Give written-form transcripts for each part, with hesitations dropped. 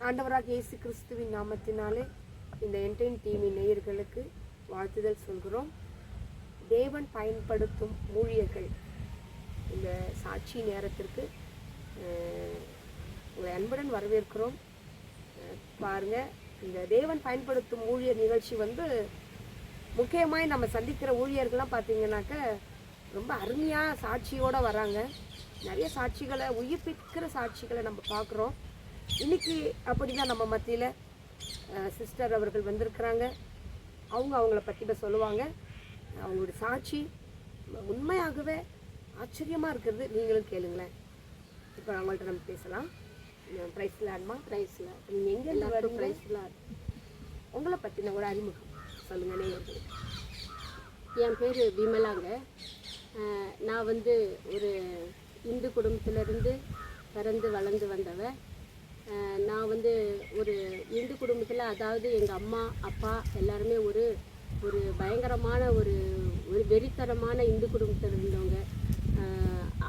ஆண்டவராக இயேசு கிறிஸ்துவின் நாமத்தினாலே இந்த என்டைன் டீமின் நேயர்களுக்கு வாழ்த்துதல் சொல்கிறோம். தேவன் பயன்படுத்தும் ஊழியர்கள் இந்த சாட்சி நேரத்திற்கு உங்களை அன்புடன் வரவேற்கிறோம். பாருங்கள், இந்த தேவன் பயன்படுத்தும் ஊழியர் நிகழ்ச்சி முக்கியமாக நம்ம சந்திக்கிற ஊழியர்கள்லாம் பார்த்திங்கனாக்க ரொம்ப அருமையாக சாட்சியோடு வராங்க. நிறைய சாட்சிகளை, உயிர்ப்பிக்கிற சாட்சிகளை நம்ம பார்க்குறோம். இன்றைக்கி அப்படி தான் நம்ம மத்தியில் சிஸ்டர் அவர்கள் வந்திருக்கிறாங்க. அவங்கள பற்றி சொல்லுவாங்க. அவங்களுடைய சாட்சி உண்மையாகவே ஆச்சரியமாக இருக்கிறது. நீங்களும் கேளுங்களேன். இப்போ அவங்கள்ட்ட நம்ம பேசலாம். ப்ரைஸில் ஆடுமா? ப்ரைஸில் நீங்கள் எங்கேருந்து வரும்? ப்ரைஸில் உங்களை பற்றின கூட அறிமுகம் சொல்லுங்கள் நேயர்களுக்கு. என் பேர் விமலாங்க. நான் ஒரு இந்து குடும்பத்திலேருந்து பிறந்து வளர்ந்து வந்தவ. நான் ஒரு இந்து குடும்பத்தில், அதாவது எங்கள் அம்மா அப்பா எல்லாருமே ஒரு பயங்கரமான ஒரு வெறித்தனமான இந்து குடும்பத்தில் இருந்தவங்க.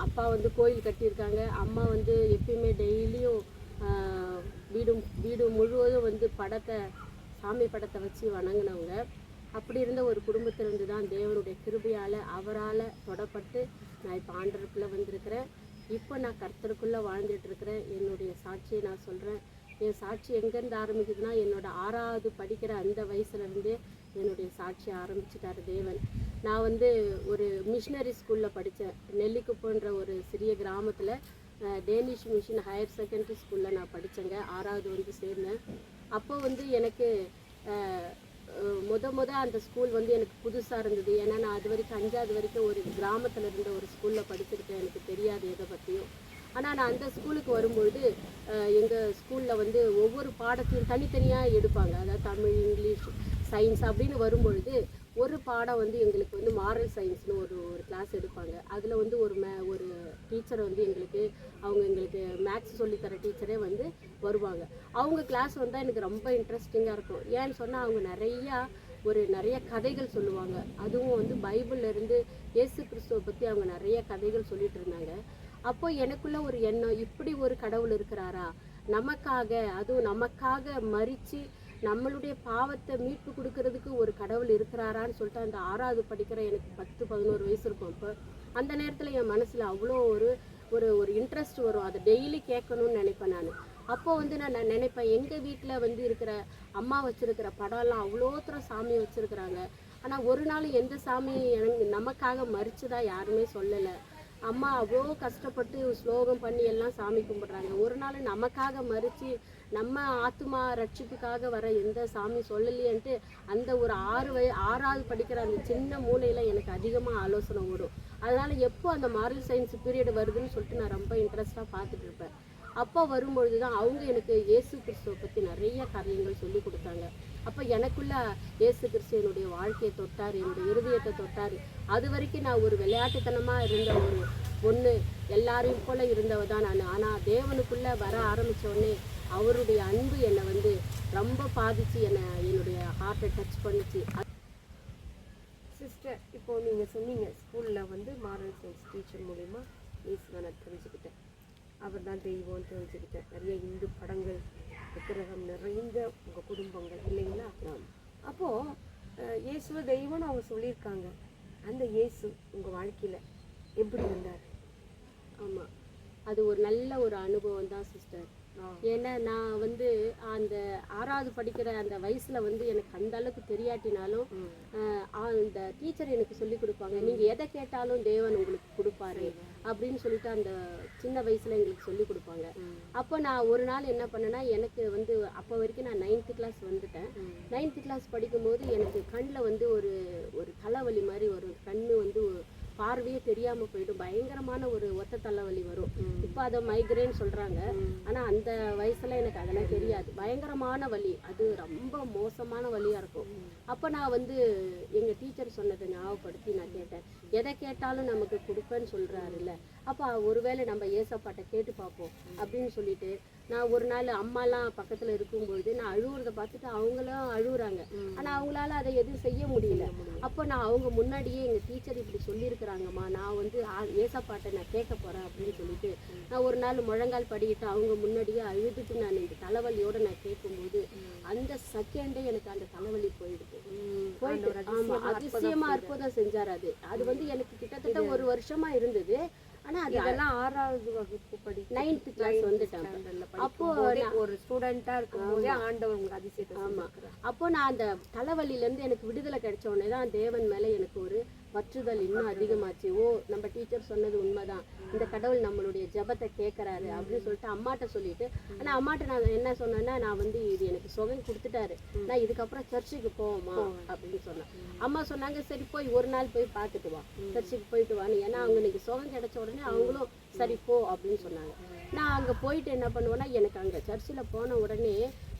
அப்பா கோயில் கட்டியிருக்காங்க. அம்மா எப்பயுமே டெய்லியும் வீடு முழுவதும் சாமி படத்தை வச்சு வணங்கினவங்க. அப்படி இருந்த ஒரு குடும்பத்திலிருந்து தான் தேவனுடைய கிருபையால் அவரால் தொடப்பட்டு நான் இப்போ ஆண்டருக்குள்ளே வந்திருக்கிறேன். இப்போ நான் கர்த்தருக்குள்ளே வாழ்ந்துட்டுருக்கிறேன். என்னுடைய சாட்சியை நான் சொல்கிறேன். என் சாட்சி எங்கேருந்து ஆரம்பிக்குதுன்னா, என்னோடய 6வது படிக்கிற அந்த வயசுலேருந்தே என்னுடைய சாட்சியை ஆரம்பிச்சிட்டார் தேவன். நான் ஒரு மிஷினரி ஸ்கூலில் படித்தேன். நெல்லிக்குப்பன்ற ஒரு சிறிய கிராமத்தில் டேனிஷ் மிஷன் ஹையர் செகண்டரி ஸ்கூலில் நான் படித்தேங்க. 6வது சேர்ந்தேன். அப்போ எனக்கு அந்த ஸ்கூல் எனக்கு புதுசாக இருந்தது. ஏன்னா நான் அது வரைக்கும் 5வது வரைக்கும் ஒரு கிராமத்தில் இருந்த ஒரு ஸ்கூலில் படிச்சிருக்கேன். எனக்கு தெரியாது எதை பற்றியும். ஆனால் நான் அந்த ஸ்கூலுக்கு வரும்பொழுது எங்கள் ஸ்கூலில் ஒவ்வொரு பாடத்தையும் தனித்தனியாக எடுப்பாங்க. அதாவது தமிழ், இங்கிலீஷ், சயின்ஸ் அப்படின்னு வரும்பொழுது ஒரு பாடம் எங்களுக்கு மாரல் சயின்ஸ்னு ஒரு கிளாஸ் எடுப்பாங்க. அதில் ஒரு டீச்சர் எங்களுக்கு மேக்ஸ் சொல்லித்தர டீச்சரே வருவாங்க. அவங்க கிளாஸ் வந்தால் எனக்கு ரொம்ப இன்ட்ரெஸ்டிங்காக இருக்கும். ஏன்னு சொன்னால் அவங்க நிறைய கதைகள் சொல்லுவாங்க. அதுவும் பைபிள்ல இருந்து இயேசு கிறிஸ்துவை பற்றி அவங்க நிறைய கதைகள் சொல்லிட்டு இருந்தாங்க. அப்போ எனக்குள்ள ஒரு எண்ணம், இப்படி ஒரு கடவுள் இருக்கிறாரா, நமக்காக மரித்து நம்மளுடைய பாவத்தை மீட்பு கொடுக்கறதுக்கு ஒரு கடவுள் இருக்கிறாரான்னு சொல்லிட்டு அந்த 6வது படிக்கிற எனக்கு 10-11 வயசு இருக்கும். அப்போ அந்த நேரத்தில் என் மனசில் அவ்வளோ ஒரு இன்ட்ரெஸ்ட் வரும். அதை டெய்லி கேட்கணும்னு நினைப்பேன் நான். அப்போ நான் நினைப்பேன், எங்கள் வீட்டில் இருக்கிற அம்மா வச்சுருக்கிற படம்லாம் அவ்வளோ தூரம் சாமி வச்சுருக்குறாங்க. ஆனால் ஒரு நாள் எந்த சாமி நமக்காக மறிச்சதா யாருமே சொல்லலை. அம்மா அவ்வளோ கஷ்டப்பட்டு ஸ்லோகம் பண்ணி எல்லாம் சாமி கும்பிட்றாங்க. ஒரு நாள் நமக்காக மறித்து நம்ம ஆத்மா ரட்சிப்புக்காக வர எந்த சாமி சொல்லலையேன்ட்டு அந்த ஒரு 6வது படிக்கிற அந்த சின்ன மூலையில் எனக்கு அதிகமாக ஆலோசனை வரும். அதனால் எப்போ அந்த மாரல் சயின்ஸ் பீரியட் வருதுன்னு சொல்லிட்டு நான் ரொம்ப இன்ட்ரெஸ்டாக பார்த்துட்டு இருப்பேன். அப்போ வரும்பொழுது தான் அவங்க எனக்கு இயேசு கிறிஸ்துவை பற்றி நிறைய காரியங்கள் சொல்லி கொடுத்தாங்க. அப்போ எனக்குள்ள இயேசு கிறிஸ்து என்னுடைய வாழ்க்கையை தொட்டார், என்னுடைய இருதயத்தை தொட்டார். அது வரைக்கும் நான் ஒரு விளையாட்டுத்தனமாக இருந்த ஒரு பொண்ணு, எல்லாரையும் போல இருந்தவ தான் நான். ஆனால் தேவனுக்குள்ளே வர ஆரம்பித்தோடனே அவருடைய அன்பு என்னை ரொம்ப பாதித்து என்னுடைய ஹார்ட்டை டச் பண்ணிச்சு. சிஸ்டர், இப்போது நீங்கள் சொன்னீங்க ஸ்கூலில் மாரல் சயின்ஸ் டீச்சர் மூலிமா இயேசுவை நான் தெரிஞ்சுக்கிட்டேன், அவர் தான் தெய்வம்னு தெரிஞ்சுக்கிட்டேன். நிறைய இந்து படங்கள், விக்கிரகம் நிறைந்த உங்கள் குடும்பங்கள் இல்லைங்களா? அப்போது இயேசுவை தெய்வம்னு அவங்க சொல்லியிருக்காங்க. அந்த இயேசு உங்கள் வாழ்க்கையில் எப்படி வந்தார்? ஆமாம், அது ஒரு நல்ல ஒரு அனுபவம் தான் சிஸ்டர். ஏன்னா நான் அந்த 6வது படிக்கிற அந்த வயசில் எனக்கு அந்த அளவுக்கு தெரியாட்டினாலும் அந்த டீச்சர் எனக்கு சொல்லி கொடுப்பாங்க, நீங்கள் எதை கேட்டாலும் தேவன் உங்களுக்கு கொடுப்பாரு அப்படின்னு சொல்லிட்டு அந்த சின்ன வயசில் எங்களுக்கு சொல்லி கொடுப்பாங்க. அப்போ நான் ஒரு நாள் என்ன பண்ணேன்னா, எனக்கு அப்போ வரைக்கும் நான் 9th கிளாஸ் வந்துட்டேன். 9th கிளாஸ் படிக்கும்போது எனக்கு கண்ணில் ஒரு தலைவலி மாதிரி வரும். கண்ணு பார்வையே தெரியாமல் போயிடும். பயங்கரமான ஒரு ஒத்த தலைவலி வரும். இப்போ அதை மைக்ரேன் சொல்கிறாங்க. ஆனால் அந்த வயசில் எனக்கு அதெல்லாம் தெரியாது. பயங்கரமான வலி, அது ரொம்ப மோசமான வலியாக இருக்கும். அப்போ நான் வந்து எங்கள் டீச்சர் சொன்னதை ஞாபகப்படுத்தி நான் கேட்டேன், எதை கேட்டாலும் நமக்கு கொடுப்பேன்னு சொல்கிறாருல்ல, அப்போ ஒருவேளை நம்ம ஏசப்பாட்ட கேட்டு பார்ப்போம் அப்படின்னு சொல்லிட்டு நான் ஒரு நாள் அம்மாலாம் பக்கத்தில் இருக்கும்பொழுது நான் அழுவுறதை பார்த்துட்டு அவங்களும் அழுகுறாங்க. ஆனால் அவங்களால அதை எதுவும் செய்ய முடியல. அப்போ நான் அவங்க முன்னாடியே எங்கள் டீச்சர் இப்படி சொல்லியிருக்கிறாங்கம்மா, நான் வந்து ஏசப்பாட்டை நான் கேட்க போகிறேன் அப்படின்னு சொல்லிட்டு நான் ஒரு நாள் முழங்கால் படிக்கிட்டு அவங்க முன்னாடியே அழுதுட்டு நான் இந்த தலைவலியோடு நான் கேட்கும்போது அந்த செகண்டே எனக்கு அந்த தலைவலி போயிடுது. ஆமா, அதிசயமா அற்புதம் செஞ்சார். அது வந்து எனக்கு கிட்டத்தட்ட ஒரு வருஷமா இருந்தது. ஆனா அதெல்லாம் 6வது வகுப்பு படி 9th கிளாஸ் வந்துட்டேன். அப்போ ஒரு ஸ்டூடெண்டா இருக்கும்போதே ஆண்டவர் உங்களுக்கு அதிசயத்தை. ஆமா, அப்போ நான் அந்த தலைவலியில இருந்து எனக்கு விடுதலை கிடைச்ச உடனே தான் தேவன் மேல எனக்கு ஒரு பற்றுதல் இன்னும் அதிகமாச்சு. ஓ, நம்ம டீச்சர் சொன்னது உண்மைதான், இந்த கடவுள் நம்மளுடைய ஜெபத்தை கேட்கறாரு அப்படின்னு சொல்லிட்டு அம்மாட்ட சொல்லிட்டு, ஆனா அம்மாட்ட நான் என்ன சொன்னேன்னா, நான் வந்து இது எனக்கு சுகம் கொடுத்துட்டாரு, நான் இதுக்கப்புறம் சர்ச்சுக்கு போவோமா அப்படின்னு சொன்னேன். அம்மா சொன்னாங்க, சரி போய் ஒரு நாள் போய் பார்த்துட்டு வா, சர்ச்சுக்கு போயிட்டு வான்னு. ஏன்னா அவங்க இன்னைக்கு சுகம் கிடைச்ச உடனே அவங்களும் சரி போ அப்படின்னு சொன்னாங்க. நான் அங்கே போயிட்டு என்ன பண்ணுவேன்னா, எனக்கு அங்கே சர்ச்சில் போன உடனே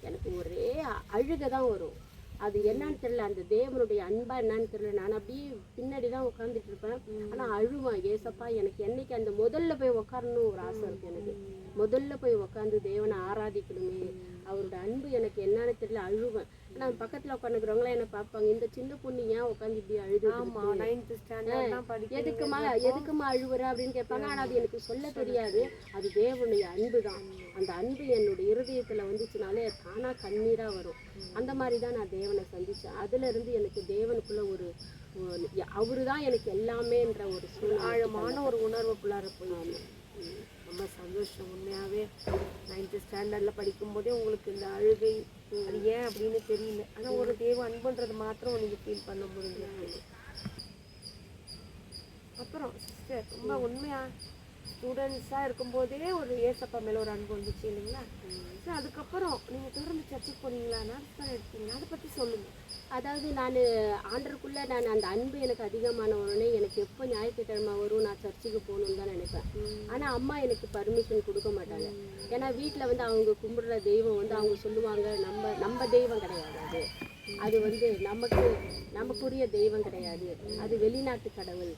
எனக்கு ஒரே அழுகை தான் வரும். அது என்னன்னு தெரியல, அந்த தேவனுடைய அன்பா என்னன்னு தெரியல. நான் அப்படியே பின்னாடி தான் உட்காந்துட்டு இருப்பேன். ஆனால் அழுவேன், ஏசப்பா எனக்கு என்னைக்கு அந்த முதல்ல போய் உட்காரணும் ஒரு ஆசை இருக்கு எனக்கு. முதல்ல போய் உட்காந்து தேவனை ஆராதிக்கணுமே, அவரோட அன்பு எனக்கு என்னன்னு தெரியல, அழுவேன். ஆனால் பக்கத்தில் உட்காந்துக்கிறவங்களாம் என்ன பார்ப்பாங்க, இந்த சின்ன பொண்ணு ஏன் உட்காந்து இப்படி அழுது, எதுக்குமா அழுவுற அப்படின்னு கேட்பாங்க. ஆனால் அது எனக்கு சொல்ல தெரியாது, அது தேவனுடைய அன்பு தான். அந்த அன்பு என்னுடைய இருதயத்தில் வந்துச்சுனாலே தானா கண்ணீராக வரும். அந்த மாதிரி தான் நான் தேவனை சந்தித்தேன். அதுலேருந்து எனக்கு தேவனுக்குள்ள ஒரு அவரு தான் எனக்கு எல்லாமேன்ற ஒரு ஆழமான ஒரு உணர்வுக்குள்ளார போய் ரொம்ப சந்தோஷம். உண்மையாகவே 9th ஸ்டாண்டர்டில் படிக்கும்போதே உங்களுக்கு இந்த அழுகை அது ஏன் அப்படின்னு தெரியல, ஆனால் ஒரு தேவ அன்புன்றது மாத்திரம் நீங்கள் ஃபீல் பண்ண முடிஞ்சது. அப்புறம் சிஸ்டர் ரொம்ப உண்மையாக ஸ்டூடெண்ட்ஸாக இருக்கும்போதே ஒரு ஏசப்பா மேலே ஒரு அன்பு வந்துச்சு இல்லைங்களா? ஸோ அதுக்கப்புறம் நீங்கள் தொடர்ந்து சர்ச்சுக்கு போனீங்களா, நாட்கள் எடுத்தீங்களா, அதை பற்றி சொல்லுங்கள். அதாவது நான் ஆண்டருக்குள்ளே நான் அந்த அன்பு எனக்கு அதிகமான உடனே எனக்கு எப்போ ஞாயிற்றுக்கிழமை வரும் நான் சர்ச்சுக்கு போகணுன்னு தான் நினைப்பேன். ஆனால் அம்மா எனக்கு பர்மிஷன் கொடுக்க மாட்டாங்க. ஏன்னா வீட்டில் வந்து அவங்க கும்பிடுற தெய்வம் வந்து அவங்க சொல்லுவாங்க, நம்ம தெய்வம் கிடையாது, அது வந்து நமக்குரிய தெய்வம் கிடையாது, அது வெளிநாட்டு கடவுள்,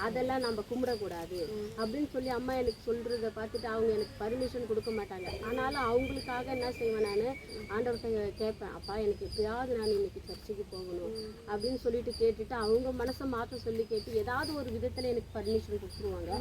அதெல்லாம் நம்ம கும்பிடக்கூடாது அப்படின்னு சொல்லி அம்மா எனக்கு சொல்றத பார்த்துட்டு அவங்க எனக்கு பர்மிஷன் கொடுக்க மாட்டாங்க. ஆனாலும் அவங்களுக்காக என்ன செய்வேன், நான் ஆண்டவர்கிட்ட கேட்பேன், அப்பா எனக்கு எப்பயாவது நான் இன்னைக்கு சர்ச்சுக்கு போகணும் அப்படின்னு சொல்லிட்டு கேட்டுட்டு அவங்க மனசை மாற்ற சொல்லி கேட்டு ஏதாவது ஒரு விதத்தில் எனக்கு பர்மிஷன் கொடுத்துருவாங்க.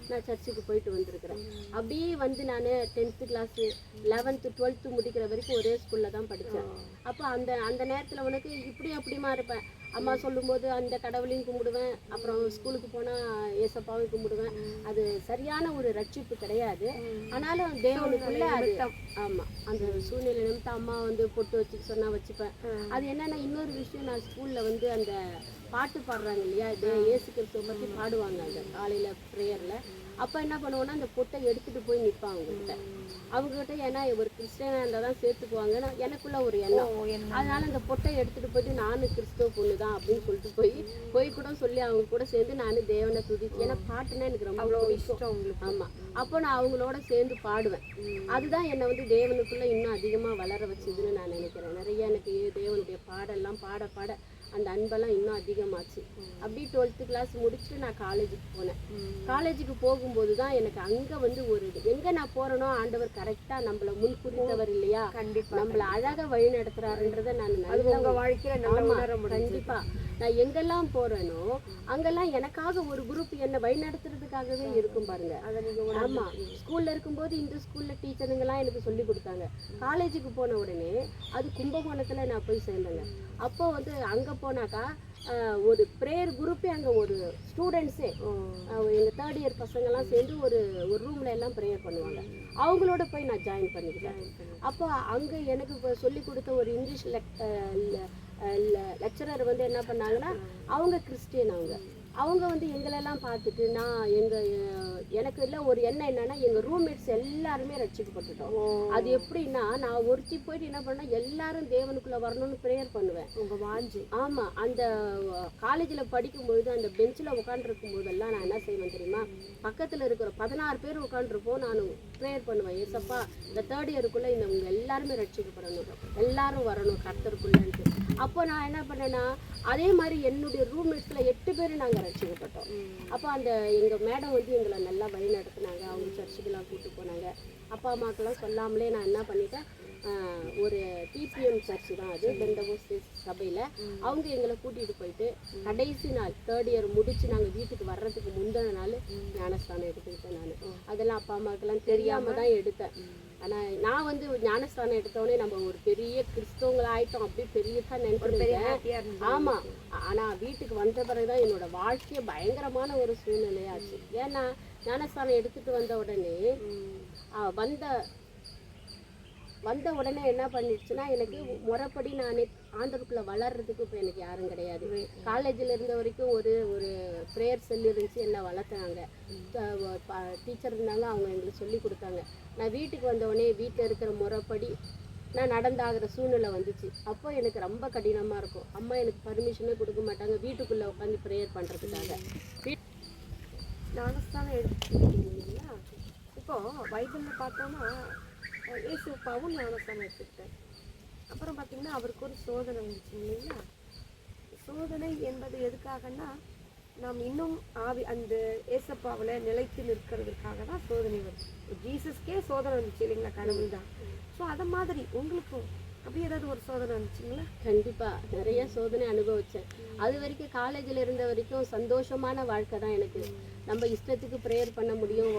நான் சர்ச்சுக்கு போயிட்டு வந்திருக்கிறேன். அப்படியே வந்து நான் 10th கிளாஸ் 11th 12th முடிக்கிற வரைக்கும் ஒரே ஸ்கூலில் தான் படித்தேன். அப்போ அந்த நேரத்தில் உனக்கு இப்படி அப்படிமா இருப்பேன். அம்மா சொல்லும்போது அந்த கடவுளையும் கும்பிடுவேன், அப்புறம் ஸ்கூலுக்கு போனால் ஏசப்பாவையும் கும்பிடுவேன். அது சரியான ஒரு ரட்சிப்பு கிடையாது. ஆனாலும் தேவனுக்குள்ள அது ஆமாம், அந்த சூழ்நிலை நிமித்தம் அம்மா வந்து பொட்டு வச்சுக்க சொன்னால் வச்சுப்பேன். அது என்னென்னா இன்னொரு விஷயம், நான் ஸ்கூலில் வந்து அந்த பாட்டு பாடுறாங்க இல்லையா, இயேசு கிறிஸ்துவை பற்றி பாடுவாங்க அந்த காலையில் ப்ரேயரில். அப்போ என்ன பண்ணுவோன்னா அந்த பொட்டை எடுத்துகிட்டு போய் நிற்பாங்க அவங்ககிட்ட. ஏன்னா ஒரு கிறிஸ்டியனாக இருந்தால் தான் சேர்த்துக்குவாங்கன்னு எனக்குள்ள ஒரு எண்ணம். அதனால அந்த பொட்டை எடுத்துகிட்டு போயிட்டு நானும் கிறிஸ்துவ பொண்ணு தான் அப்படின்னு சொல்லிட்டு போய் கூட சொல்லி அவங்க கூட சேர்ந்து நான் தேவனை துதிச்சு, ஏன்னா பாட்டுன்னா எனக்கு ரொம்ப இஷ்டம். ஆமாம், அப்போ நான் அவங்களோட சேர்ந்து பாடுவேன். அதுதான் என்னை வந்து தேவனுக்குள்ளே இன்னும் அதிகமாக வளர வச்சுதுன்னு நான் நினைக்கிறேன். நிறைய எனக்கு தேவனுடைய பாடெல்லாம் பாட அந்த அன்பெல்லாம் இன்னும் அதிகமாச்சு. அப்படியே 12th கிளாஸ் முடிச்சுட்டு நான் காலேஜுக்கு போனேன். காலேஜுக்கு போகும்போது தான் எனக்கு அங்கே வந்து ஒரு எங்கே நான் போகிறேனோ ஆண்டவர் கரெக்டாக நம்மளை முன்குறித்தவர் இல்லையா, கண்டிப்பாக நம்மளை அழகாக வழி நடத்துகிறாருன்றதை நான் நல்லா வாழ்க்கையில் கண்டிப்பாக நான் எங்கெல்லாம் போகிறேனோ அங்கெல்லாம் எனக்காக ஒரு குரூப் என்னை வழி நடத்துறதுக்காகவே இருக்கும் பாருங்க. அதை நீங்கள் ஆமாம், ஸ்கூலில் இருக்கும்போது இந்த ஸ்கூலில் டீச்சருங்கெல்லாம் எனக்கு சொல்லி கொடுத்தாங்க. காலேஜுக்கு போன உடனே அது கும்பகோணத்தில் நான் போய் சேர்ந்தேங்க. அப்போ வந்து அங்கே போனாக்கா ஒரு ப்ரேயர் குரூப்பே அங்கே ஒரு ஸ்டூடெண்ட்ஸே எங்கள் 3rd இயர் பசங்கள்லாம் சேர்ந்து ஒரு ரூமில் எல்லாம் ப்ரேயர் பண்ணுவாங்க. அவங்களோட போய் நான் ஜாயின் பண்ணிக்கிட்டேன். அப்போ அங்கே எனக்கு இப்போ சொல்லி கொடுத்த ஒரு இங்கிலீஷ் லெக்சரர் வந்து என்ன பண்ணாங்கன்னா, அவங்க கிறிஸ்டியன், அவங்க வந்து எங்களெல்லாம் பார்த்துட்டு நான் எனக்கு எல்லாம் ஒரு எண்ணம் என்னன்னா எங்கள் ரூம்மேட்ஸ் எல்லாருமே ரட்சிக்கப்பட்டுட்டோம். அது எப்படின்னா நான் ஒருத்தி போயிட்டு என்ன பண்ணேன், எல்லாரும் தேவனுக்குள்ளே வரணும்னு ப்ரேயர் பண்ணுவேன். உங்கள் வாஞ்சி. ஆமாம், அந்த காலேஜில் படிக்கும்பொழுது அந்த பெஞ்சில் உட்காந்துருக்கும் போதெல்லாம் நான் என்ன செய்வேன் தெரியுமா, பக்கத்தில் இருக்கிற 16 பேர் உட்காந்துருப்போம், நான் ப்ரேயர் பண்ணுவேன். ஏசப்பா இந்த 3rd இயருக்குள்ளே இவங்க எல்லாருமே ரட்சிக்கப்படணும், எல்லாரும் வரணும் கர்த்தருக்குள்ளேன்ட்டு. அப்போ நான் என்ன பண்ணேன்னா அதே மாதிரி என்னுடைய ரூம்மேட்ஸில் 8 பேர் நாங்கள் ரட்சிக்கப்பட்டோம். அப்போ அந்த எங்கள் மேடம் வந்து எங்களை நல்லா வழி நடத்துனாங்க, அவங்க சர்ச்சுக்கெல்லாம் கூப்பிட்டு போனாங்க. அப்பா அம்மாக்கெல்லாம் சொல்லாமலே நான் என்ன பண்ணிட்டேன், ஒரு டிபிஎம் சர்ச்சு தான் அது, பெந்தகோஸ்தே சபையில் அவங்க எங்களை கூட்டிகிட்டு போயிட்டு கடைசி நாள் 3rd இயர் முடித்து நாங்கள் வீட்டுக்கு வர்றதுக்கு முந்தின நாள் ஞானஸ்தானம் எடுத்துக்கிட்டேன். நான் அதெல்லாம் அப்பா அம்மாவுக்கெல்லாம் தெரியாமல் தான் எடுத்தேன். ஆனால் நான் வந்து ஞானஸ்தானம் எடுத்தோடனே நம்ம ஒரு பெரிய கிறிஸ்தவங்களாயிட்டோம் அப்படி பெரியதான் நினைச்சிருக்கேன். ஆமாம், ஆனால் வீட்டுக்கு வந்த பிறகு தான் என்னோட வாழ்க்கையை பயங்கரமான ஒரு சூழ்நிலையாச்சு. ஏன்னா ஞானஸ்தானம் எடுத்துகிட்டு வந்த உடனே வந்த உடனே என்ன பண்ணிடுச்சுன்னா, எனக்கு முறைப்படி நான் ஆண்டவருக்குள்ளே வளர்றதுக்கு இப்போ எனக்கு யாரும் கிடையாது. காலேஜில் இருந்த வரைக்கும் ஒரு ப்ரேயர் செல் இருந்துச்சு, என்னை வளர்த்தாங்க, டீச்சர் இருந்தாங்க, அவங்க எங்களுக்கு சொல்லி கொடுத்தாங்க. நான் வீட்டுக்கு வந்தவுடனே வீட்டில் இருக்கிற முறைப்படி நான் நடந்தாகிற சூழ்நிலை வந்துச்சு. அப்போ எனக்கு ரொம்ப கடினமாக இருக்கும். அம்மா எனக்கு பர்மிஷனே கொடுக்க மாட்டாங்க வீட்டுக்குள்ளே உட்காந்து ப்ரேயர் பண்ணுறதுக்காக. ஞானஸ்தானம் எடுத்துக்கிட்டீங்க இல்லைங்களா? இப்போது பைபிளில் பார்த்தோன்னா இயேசு பவுல் ஞானஸ்தானம் எடுத்துக்கிட்டேன். அப்புறம் பார்த்திங்கன்னா அவருக்கு ஒரு சோதனை வந்துச்சு இல்லைங்களா? சோதனை என்பது எதுக்காகன்னா, நாம் இன்னும் அந்த ஏசப்பாவில் நிலைத்து நிற்கிறதுக்காக தான் சோதனை வருது. ஜீசஸ்க்கே சோதனை வந்துச்சு இல்லைங்களா, கடவுள் தான். ஸோ அதை மாதிரி உங்களுக்கும் அப்படி ஏதாவது ஒரு சோதனை வந்துச்சுங்களா? கண்டிப்பாக நிறைய சோதனை அனுபவித்தேன். அது வரைக்கும் காலேஜில் இருந்த வரைக்கும் சந்தோஷமான வாழ்க்கை தான் எனக்கு. நம்ம இஷ்டத்துக்கு ப்ரேயர் பண்ண முடியும்,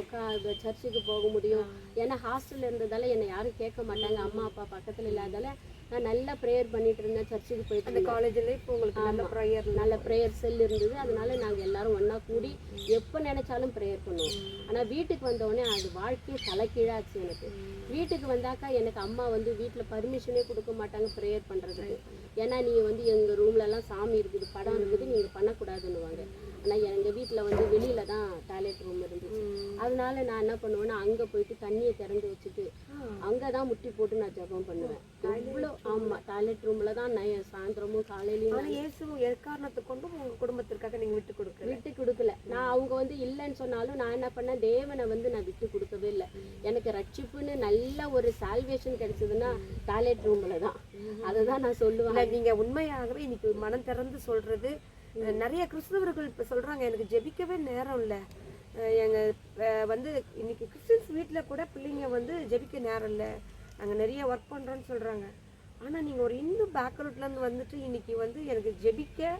சர்ச்சுக்கு போக முடியும். ஏன்னா ஹாஸ்டலில் இருந்ததால் என்னை யாரும் கேட்க மாட்டாங்க, அம்மா அப்பா பக்கத்தில் இல்லாதால நான் நல்லா ப்ரேயர் பண்ணிட்டு இருந்தேன். சர்ச்சுக்கு போயிட்டு அந்த காலேஜில் இப்போ உங்களுக்கு நல்ல ப்ரேயர் செல் இருந்தது. அதனால நாங்கள் எல்லாரும் ஒன்றா கூடி எப்போ நினைச்சாலும் ப்ரேயர் பண்ணுவோம். ஆனால் வீட்டுக்கு வந்தோடனே அது வாழ்க்கையை தலைக்கீழாச்சு எனக்கு. வீட்டுக்கு வந்தாக்கா எனக்கு அம்மா வந்து வீட்டில் பர்மிஷனே கொடுக்க மாட்டாங்க ப்ரேயர் பண்ணுறதுக்கு. ஏன்னா நீங்கள் வந்து எங்கள் ரூம்லலாம் சாமி இருக்குது, படம் இருக்குது, நீங்கள் பண்ணக்கூடாதுன்னுவாங்க. ஆனால் எங்கள் வீட்டில் வந்து வெளியில் தான் டாய்லெட் ரூம் இருந்துச்சு. அதனால நான் என்ன பண்ணுவேன்னா அங்கே போயிட்டு தண்ணியை திறந்து வச்சுட்டு அங்கே தான் முட்டி போட்டு நான் ஜெபம் பண்ணுவேன். எவ்வளோ ஆமாம், டாய்லெட் ரூமில் தான் நான் சாயந்தரமும் காலையிலையும். இயேசுவும் எக்காரணத்தை கொண்டும் உங்கள் குடும்பத்திற்காக நீங்கள் விட்டு கொடுக்கல. நான் அவங்க வந்து இல்லைன்னு சொன்னாலும் நான் என்ன பண்ணேன், தேவனை வந்து நான் விட்டு கொடுக்கவே இல்லை. எனக்கு ரட்சிப்புன்னு நல்ல ஒரு சால்வேஷன் கிடைச்சதுன்னா டாய்லெட் ரூமில் தான். அதை தான் நான் சொல்லுவேன். நீங்கள் உண்மையாகவே இன்னைக்கு மனம் திறந்து சொல்கிறது. நிறைய கிறிஸ்தவர்கள் இப்போ சொல்கிறாங்க, எனக்கு ஜெபிக்கவே நேரம் இல்லை. எங்கள் வந்து இன்னைக்கு கிறிஸ்டின்ஸ் வீட்டில் கூட பிள்ளைங்க வந்து ஜெபிக்க நேரம் இல்லை, நாங்கள் நிறைய ஒர்க் பண்ணுறோன்னு சொல்கிறாங்க. ஆனால் நீங்கள் ஒரு இன்னும் பேக்ரவுட்லேருந்து வந்துட்டு இன்னைக்கு வந்து எனக்கு ஜெபிக்க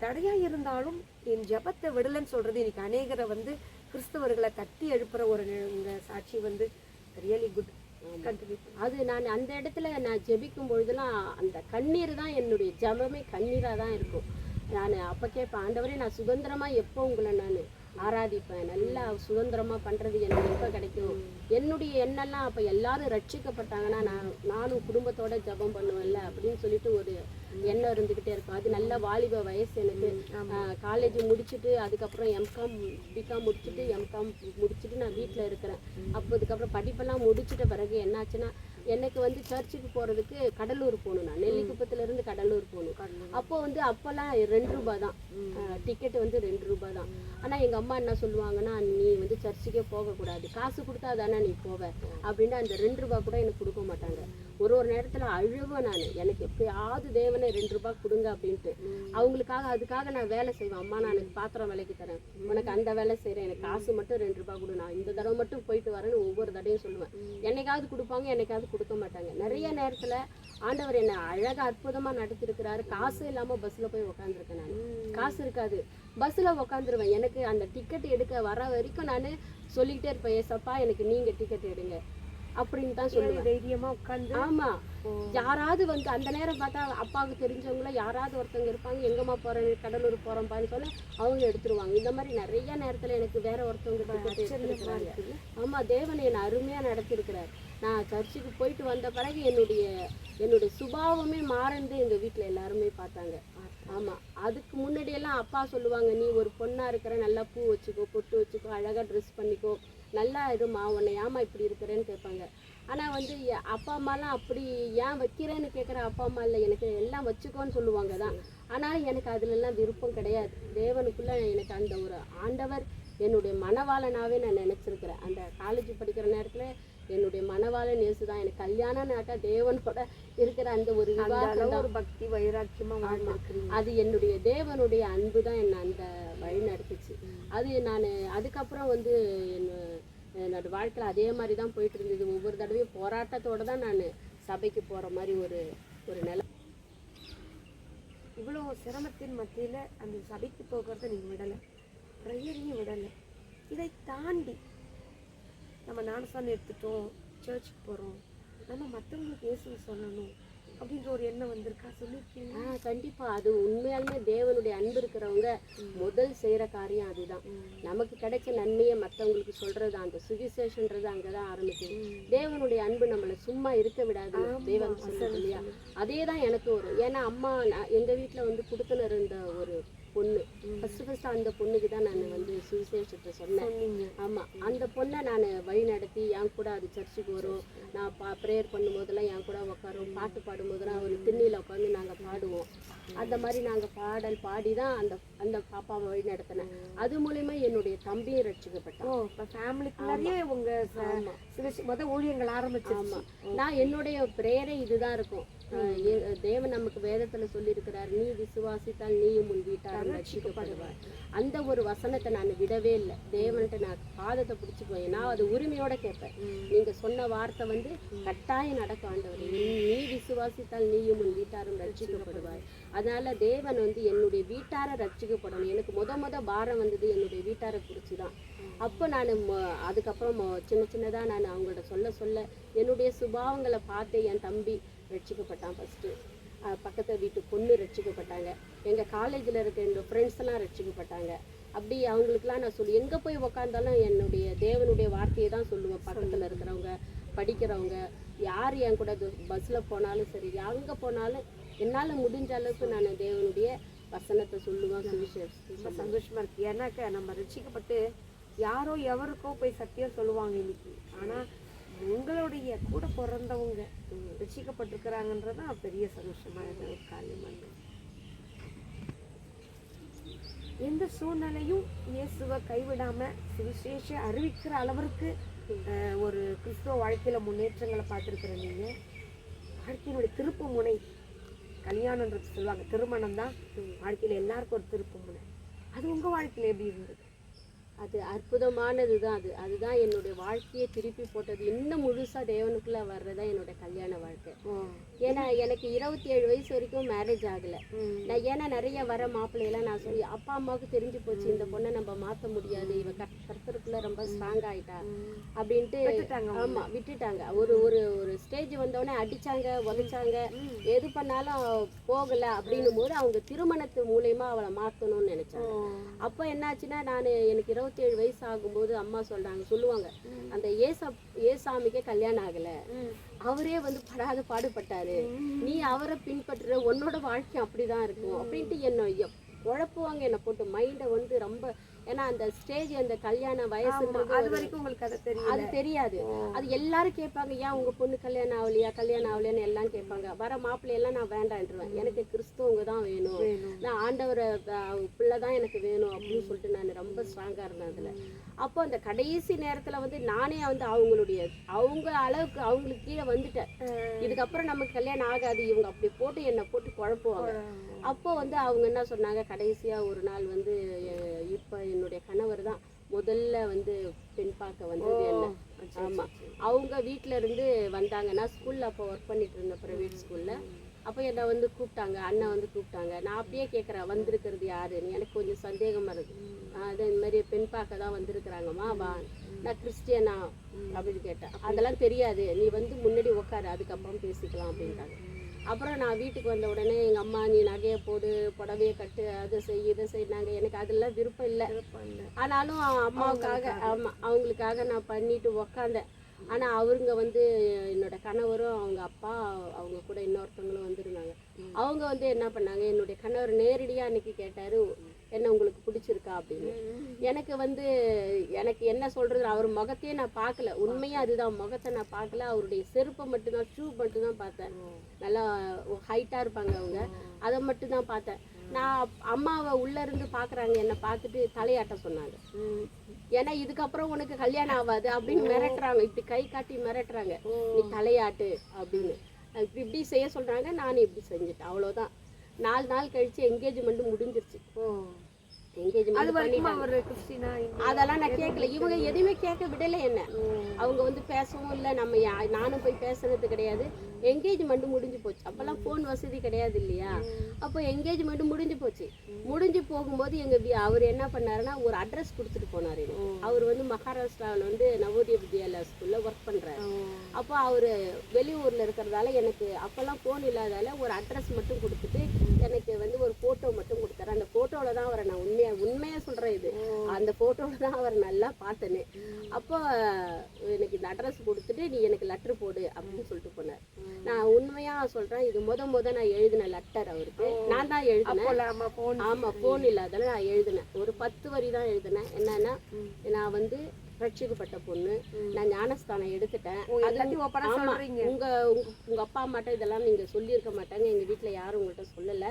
தடையாக இருந்தாலும் என் ஜெபத்தை விடலைன்னு சொல்கிறது இன்னைக்கு அநேகரை வந்து கிறிஸ்தவர்களை தட்டி எழுப்புகிற ஒரு உங்கள் சாட்சி வந்து ரியலி குட். அது நான் அந்த இடத்துல நான் ஜெபிக்கும் பொழுதுலாம் அந்த கண்ணீர் தான் என்னுடைய ஜெபமே கண்ணீராக தான் இருக்கும். நான் அப்போ கேட்பேன், ஆண்டவரே நான் சுதந்திரமாக எப்போ உங்களை நான் ஆராதிப்பேன், நல்லா சுதந்திரமாக பண்ணுறது எனக்கு எப்போ கிடைக்கும். என்னுடைய எண்ணெல்லாம் அப்போ எல்லாரும் ரட்சிக்கப்பட்டாங்கன்னா நானும் குடும்பத்தோட ஜெபம் பண்ணுவேன்ல அப்படின்னு சொல்லிட்டு ஒரு எண்ணம் இருந்துக்கிட்டே இருக்கும். அது நல்ல வாலிப வயசு எனக்கு. காலேஜ் முடிச்சுட்டு அதுக்கப்புறம் பிகாம் முடிச்சுட்டு நான் வீட்டில் இருக்கிறேன். அதுக்கப்புறம் படிப்பெல்லாம் முடிச்சிட்ட பிறகு என்னாச்சுன்னா, எனக்கு வந்து சர்ச்சுக்கு போகிறதுக்கு கடலூர் போகணும். நான் நெல்லிக்குப்பத்துலேருந்து கடலூர் போகணும். அப்போ வந்து அப்போல்லாம் 2 ரூபா தான் டிக்கெட்டு, வந்து 2 ரூபா தான். ஆனால் எங்கள் அம்மா என்ன சொல்லுவாங்கன்னா, நீ வந்து சர்ச்சுக்கே போகக்கூடாது, காசு கொடுத்தா தானே நீ போவ அப்படின்னு அந்த 2 ரூபா கூட எனக்கு கொடுக்க மாட்டாங்க. ஒரு நேரத்தில் அழுவேன் நான், எனக்கு எப்பயாவது தேவனை 2 ரூபா கொடுங்க அப்படின்ட்டு. அதுக்காக நான் வேலை செய்வேன். அம்மா நான் எனக்கு பாத்திரம் விலைக்கு தரேன், உனக்கு அந்த வேலை செய்கிறேன், எனக்கு காசு மட்டும் 2 ரூபா கொடு, நான் இந்த தடவை மட்டும் போயிட்டு வரேன்னு ஒவ்வொரு தடவையும் சொல்லுவேன். என்னைக்காவது கொடுப்பாங்க, என்னைக்காவது கொடுக்க மாட்டாங்க. நிறைய நேரத்தில் ஆண்டவர் என்னை அழகாக அற்புதமாக நடத்திருக்கிறாரு. காசு இல்லாமல் பஸ்ஸில் போய் உக்காந்துருக்கேன். நான் காசு இருக்காது, பஸ்ஸில் உக்காந்துருவேன். எனக்கு அந்த டிக்கெட் எடுக்க வர வரைக்கும் நான் சொல்லிக்கிட்டே இருப்பேன், ஏசப்பா எனக்கு நீங்கள் டிக்கெட் எடுங்க அப்படின்னு தான் சொல்லுவேன். தைரியமாக உட்காந்து. ஆமாம், யாராவது வந்து அந்த நேரம் பார்த்தா அப்பாவுக்கு தெரிஞ்சவங்கள யாராவது ஒருத்தவங்க இருப்பாங்க, எங்கம்மா போகிறேன், கடலூர் போகிறோம்ப்பான்னு சொல்ல அவங்க எடுத்துருவாங்க. இந்த மாதிரி நிறைய நேரத்தில் எனக்கு வேற ஒருத்தவங்க டிக்கெட் எடுத்துருக்குறாங்க. ஆமாம், தேவன் என்னை அருமையாக நடத்திருக்கிறார். நான் சர்ச்சுக்கு போயிட்டு வந்த பிறகு என்னுடைய சுபாவமே மாறந்து எங்கள் வீட்டில் எல்லாருமே பார்த்தாங்க. ஆமா, அதுக்கு முன்னாடியெல்லாம் அப்பா சொல்லுவாங்க, நீ ஒரு பொண்ணா இருக்கிற, நல்லா பூ வச்சுக்கோ, பொட்டு வச்சுக்கோ, அழகா ட்ரெஸ் பண்ணிக்கோ, நல்லா இருமா, உன்னை ஏமா இப்படி இருக்கிறேன்னு கேட்பாங்க. ஆனா வந்து அப்பா அம்மாலாம் அப்படி ஏன் வைக்கிறேன்னு கேட்குற அப்பா அம்மா இல்லை, எனக்கு எல்லாம் வச்சுக்கோன்னு சொல்லுவாங்க தான். ஆனாலும் எனக்கு அதுலெல்லாம் விருப்பம் கிடையாது. தேவனுக்குள்ள எனக்கு அந்த ஒரு ஆண்டவர் என்னுடைய மனவாளனாவே நான் நினைச்சிருக்கிறேன். அந்த காலேஜ் படிக்கிற நேரத்துல என்னுடைய மனவாளன் இயேசு தான். எனக்கு கல்யாணம்னாக்கா தேவனோட இருக்கிற அந்த ஒரு விவாகம் தான். ஒரு பக்தி வைராக்கியமா வாழ்ந்துருக்கிறீங்க. அது என்னுடைய தேவனுடைய அன்பு தான் என்னை அந்த வழி நடத்துச்சு. அது நான் அதுக்கப்புறம் வந்து என்னோட வாழ்க்கையில் அதே மாதிரி தான் போயிட்டு இருந்தது. ஒவ்வொரு தடவையும் போராட்டத்தோடு தான் நான் சபைக்கு போகிற மாதிரி ஒரு நிலை. இவ்வளோ சிரமத்தின் மத்தியில் அந்த சபைக்கு போகிறத நீங்கள் விடலை, ப்ரேயரையும் விடலை. இதை தாண்டி நம்ம ஞானஸ்தானம் எடுத்துட்டோம், சர்ச்சுக்கு போகிறோம், நம்ம மற்றவங்களுக்கு இயேசுவை சொல்லணும் அப்படின்ற ஒரு எண்ணம் வந்திருக்கா? சொல்லியிருக்கீங்க? கண்டிப்பா. அது உண்மையாலுமே தேவனுடைய அன்பு இருக்கிறவங்க முதல் செய்யற காரியம் அதுதான். நமக்கு கிடைச்ச நன்மையை மற்றவங்களுக்கு சொல்றது, அந்த சுவிசேஷன்றது அங்கதான் ஆரம்பிக்குது. தேவனுடைய அன்பு நம்மளை சும்மா இருக்க விடாது. தேவன் சொல்றது இல்லையா, அதே தான் எனக்கு வரும். ஏன்னா அம்மா எங்க வீட்டுல வந்து குடுத்துன இருந்த ஒரு பொண்ணு, ஃபர்ஸ்ட் அந்த பொண்ணுக்கு தான் நான் வந்து சுவிசேஷத்தை சொன்னேன். ஆமா, அந்த பொண்ணை நான் வழி நடத்தி என் கூட அது சர்ச்சுக்கு வரும். நான் ப்ரேயர் பண்ணும்போதெல்லாம் என் கூட உட்காரும், பாட்டு பாடும்போதெல்லாம் ஒரு திண்ணியில் உட்காந்து நாங்கள் பாடுவோம். அந்த மாதிரி நாங்கள் பாடல் பாடி தான் அந்த பாப்பாவை வழி நடத்தினேன். அது மூலயமா என்னுடைய தம்பியும் ரட்சிக்கப்பட்டான். இப்போ ஃபேமிலிக்குள்ளாரியே உங்கள் ஊழியங்கள் ஆரம்பிச்சு. ஆமாம், நான் என்னுடைய ப்ரேயரே இதுதான் இருக்கும். தேவன் நமக்கு வேதத்துல சொல்லி இருக்கிறார், நீ விசுவாசித்தால் நீயும் உன் வீட்டாரும் ரட்சிக்கப்படுவார். அந்த ஒரு வசனத்தை நான் விடவே இல்லை. தேவன்கிட்ட நான் பாதத்தை பிடிச்சிக்குவேன். நான் அது உரிமையோட கேட்பேன். நீங்க சொன்ன வார்த்தை வந்து கட்டாயம் நடக்கும் ஆண்டவரே, நீ விசுவாசித்தால் நீயும் உன் வீட்டாரும் ரட்சிக்கப்படுவார். அதனால தேவன் வந்து என்னுடைய வீட்டாரை ரட்சிக்கப்படணும். எனக்கு முத பாரம் வந்தது என்னுடைய வீட்டாரை குறித்து தான். அப்போ நான் அதுக்கப்புறம் சின்னதாக நான் அவங்கள்ட்ட சொல்ல என்னுடைய சுபாவங்களை பார்த்து என் தம்பி ரட்சிக்கப்பட்டான். ஃபஸ்ட்டு பக்கத்து வீட்டு பொண்ணு ரட்சிக்கப்பட்டாங்க. எங்கள் காலேஜில் இருக்க என்னோடய ஃப்ரெண்ட்ஸ்லாம் ரட்சிக்கப்பட்டாங்க. அப்படி அவங்களுக்குலாம் நான் சொல்லி எங்கே போய் உக்காந்தாலும் என்னுடைய தேவனுடைய வார்த்தையை தான் சொல்லுவேன். பக்கத்தில் இருக்கிறவங்க, படிக்கிறவங்க, யார் என் கூட பஸ்ஸில் போனாலும் சரி, எங்கே போனாலும் என்னால் முடிஞ்ச அளவுக்கு நான் தேவனுடைய வசனத்தை சொல்லுவேன். ரொம்ப சந்தோஷமாக இருக்குது. ஏன்னாக்கா நம்ம ரட்சிக்கப்பட்டு யாரோ எவருக்கோ போய் சத்தியம் சொல்லுவாங்க இன்னைக்கு. ஆனால் உங்களுடைய கூட பிறந்தவங்க ரட்சிக்கப்பட்டிருக்கிறாங்கன்றதான் பெரிய சந்தோஷமான ஒரு காரியமாக. எந்த சூழ்நிலையும் இயேசுவை கைவிடாம சுவிசேஷ அறிவிக்கிற அளவிற்கு ஒரு கிறிஸ்துவ வாழ்க்கையில முன்னேற்றங்களை பார்த்துருக்குற நீங்க. வாழ்க்கையினுடைய திருப்பு முனை கல்யாணம்ன்றது சொல்லுவாங்க, திருமணம் தான் வாழ்க்கையில எல்லாருக்கும் ஒரு திருப்பு முனை. அது உங்க வாழ்க்கையில எப்படி இருந்தது? அது அற்புதமானது தான். அதுதான் என்னுடைய வாழ்க்கையை திருப்பி போட்டது. இன்னும் முழுசாக தேவனுக்குள்ளே வர்றதா என்னோட கல்யாண வாழ்க்கை. ஏன்னா எனக்கு 27 வயசு வரைக்கும் மேரேஜ் ஆகலை. நான் ஏன்னா நிறைய வர மாப்பிள்ளையெல்லாம் நான் சொல்லி அப்பா அம்மாவுக்கு தெரிஞ்சு போச்சு, இந்த பொண்ணை நம்ம மாற்ற முடியாது, இவ கர்த்தருக்குள்ள ரொம்ப ஸ்ட்ராங் ஆகிட்டா அப்படின்ட்டு. ஆமாம், விட்டுட்டாங்க. ஒரு ஒரு ஸ்டேஜ் வந்தோடனே அடித்தாங்க, உதைச்சாங்க, எது பண்ணாலும் போகலை. அப்படின்னும் போது அவங்க திருமணத்து மூலயமா அவளை மாற்றணும்னு நினச்சாங்க. அப்போ என்னாச்சுன்னா, எனக்கு 27 வயசு ஆகும்போது அம்மா சொல்லுவாங்க, அந்த ஏசாமிக்கே கல்யாணம் ஆகலை, அவரே வந்து படாத பாடுபட்டாரு, நீ அவரை பின்பற்றுற, உன்னோட வாழ்க்கை அப்படிதான் இருக்கும் அப்படின்ட்டு என்ன குழப்புவாங்க. என்னை போட்டு மைண்டை வந்து ரொம்ப. ஏன்னா அந்த ஸ்டேஜ், அந்த கல்யாண வயசுன்றது அது வரைக்கும் உங்களுக்கு அது தெரியாது. அது எல்லாரும் கேட்பாங்க, ஏன் உங்க பொண்ணு கல்யாணம் ஆகலையான்னு எல்லாம் கேட்பாங்க. வர மாப்பிள்ளையெல்லாம் நான் வேண்டான்றுவேன். எனக்கு கிறிஸ்துவங்க தான் வேணும், நான் ஆண்டவரை பிள்ளை தான் எனக்கு வேணும் அப்படின்னு சொல்லிட்டு நான் ரொம்ப ஸ்ட்ராங்கா இருந்தேன் அதுல. அப்போ அந்த கடைசி நேரத்துல வந்து நானே வந்து அவங்க அளவுக்கு அவங்களுக்கு கீழே வந்துட்டேன். இதுக்கப்புறம் நமக்கு கல்யாணம் ஆகாது, இவங்க அப்படி போட்டு என்னை போட்டு குழப்புவாங்க. அப்போ வந்து அவங்க என்ன சொன்னாங்க, கடைசியா ஒரு நாள் வந்து இப்போ என்னுடைய கணவர் தான் முதல்ல வந்து பெண் பார்க்க வந்தது என்ன. ஆமா, அவங்க வீட்டில இருந்து வந்தாங்க. நான் ஸ்கூல்ல அப்போ ஒர்க் பண்ணிட்டு இருந்தேன், ப்ரைவேட் ஸ்கூல்ல. அப்போ என்னை வந்து கூப்பிட்டாங்க, அண்ணன் வந்து கூப்பிட்டாங்க. நான் அப்பயே கேட்குறேன், வந்திருக்கிறது யாருன்னு. எனக்கு கொஞ்சம் சந்தேகமாக இருக்குது. அது இந்த மாதிரி பெண் பார்க்க தான் வந்திருக்கிறாங்கம்மா, வா, நான் கிறிஸ்டியனா அப்படின்னு கேட்டேன். அதெல்லாம் தெரியாது, நீ வந்து முன்னாடி உட்காரு, அதுக்கப்புறம் பேசிக்கலாம் அப்படின்ட்டாங்க. அப்புறம் நான் வீட்டுக்கு வந்த உடனே எங்கள் அம்மா, நீ நகையை போடு, புடவையை கட்டு, அதை செய் இதை செய்யினாங்க. எனக்கு அதெல்லாம் விருப்பம் இல்லை. ஆனாலும் அம்மாவுக்காக, ஆமாம், அவங்களுக்காக நான் பண்ணிட்டு உக்காந்தேன். ஆனால் அவருங்க வந்து என்னோட கணவரும் அவங்க அப்பா அவங்க கூட இன்னொருத்தவங்களும் வந்திருந்தாங்க. அவங்க வந்து என்ன பண்ணாங்க, என்னுடைய கணவர் நேரடியாக அன்னைக்கு கேட்டார், என்ன உங்களுக்கு பிடிச்சிருக்கா அப்படின்னு. எனக்கு வந்து எனக்கு என்ன சொல்கிறது, அவர் முகத்தையே நான் பார்க்கல, உண்மையாக அதுதான், முகத்தை நான் பார்க்கல, அவருடைய செருப்பை மட்டும்தான், ஷூ மட்டும்தான் பார்த்தேன். நல்லா ஹைட்டாக இருப்பாங்க அவங்க, அதை மட்டும்தான் பார்த்தேன். நான் அம்மாவை உள்ளேருந்து பார்க்குறாங்க, என்னை பார்த்துட்டு தலையாட்ட சொன்னாங்க. ஏன்னா இதுக்கப்புறம் உனக்கு கல்யாணம் ஆகாது அப்படின்னு மிரட்டுறாங்க, இப்படி கை காட்டி மிரட்டுறாங்க, நீ தலையாட்டு அப்படின்னு இப்படி இப்படி செய்ய சொல்கிறாங்க. நானும் இப்படி செஞ்சுட்டேன், அவ்வளோதான். 4 நாள் கழிச்சு என்கேஜ்மெண்ட்டு முடிஞ்சிருச்சு. என்கேஜ்மெண்ட் பண்ணிட்டாங்க. அதெல்லாம் நான் கேட்கல, இவங்க எதுவுமே கேட்க விடலை என்ன. அவங்க வந்து பேசவும் இல்லை, நானும் போய் பேசுறது கிடையாது. என்கேஜ்மெண்ட் முடிஞ்சு போச்சு. அப்போல்லாம் ஃபோன் வசதி கிடையாது இல்லையா. அப்போ என்கேஜ்மெண்ட் முடிஞ்சு போச்சு. முடிஞ்சு போகும்போது அவர் என்ன பண்ணாருன்னா, ஒரு அட்ரஸ் கொடுத்துட்டு போனார். அவர் வந்து மகாராஷ்டிராவில் வந்து நவோதய வித்யாலயா ஸ்கூலில் ஒர்க் பண்ணுறாரு. அப்போ அவர் வெளியூரில் இருக்கிறதால எனக்கு அப்போல்லாம் ஃபோன் இல்லாதால ஒரு அட்ரஸ் மட்டும் கொடுத்துட்டு எனக்கு வந்து ஒரு ஃபோட்டோ மட்டும் கொடுத்தாரு. அந்த ஃபோட்டோவில் தான் அவரை நான் உண்மையாக சொல்கிறேன், இது அந்த ஃபோட்டோவில் தான் அவர் நல்லா பார்த்தேன்னு. அப்போ எனக்கு இந்த அட்ரஸ் கொடுத்துட்டு நீ எனக்கு லெட்ரு போடு அப்படின்னு சொல்லிட்டு போனார். நான் உண்மையாக சொல்கிறேன், இது நான் எழுதின லெட்டர் அவருக்கு. நான் தான் எழுதினேன். ஆமாம், ஃபோன் இல்லாதால நான் எழுதினேன். ஒரு 10 வரி தான் எழுதினேன். என்னன்னா, நான் வந்து ரட்சிக்கப்பட்ட பொண்ணு, நான் ஞானஸ்தானம் எடுத்துட்டேன். உங்க அப்பா அம்மாட்ட இதெல்லாம் நீங்க சொல்லியிருக்க மாட்டாங்க, எங்க வீட்டுல யாரும் உங்கள்கிட்ட சொல்லல.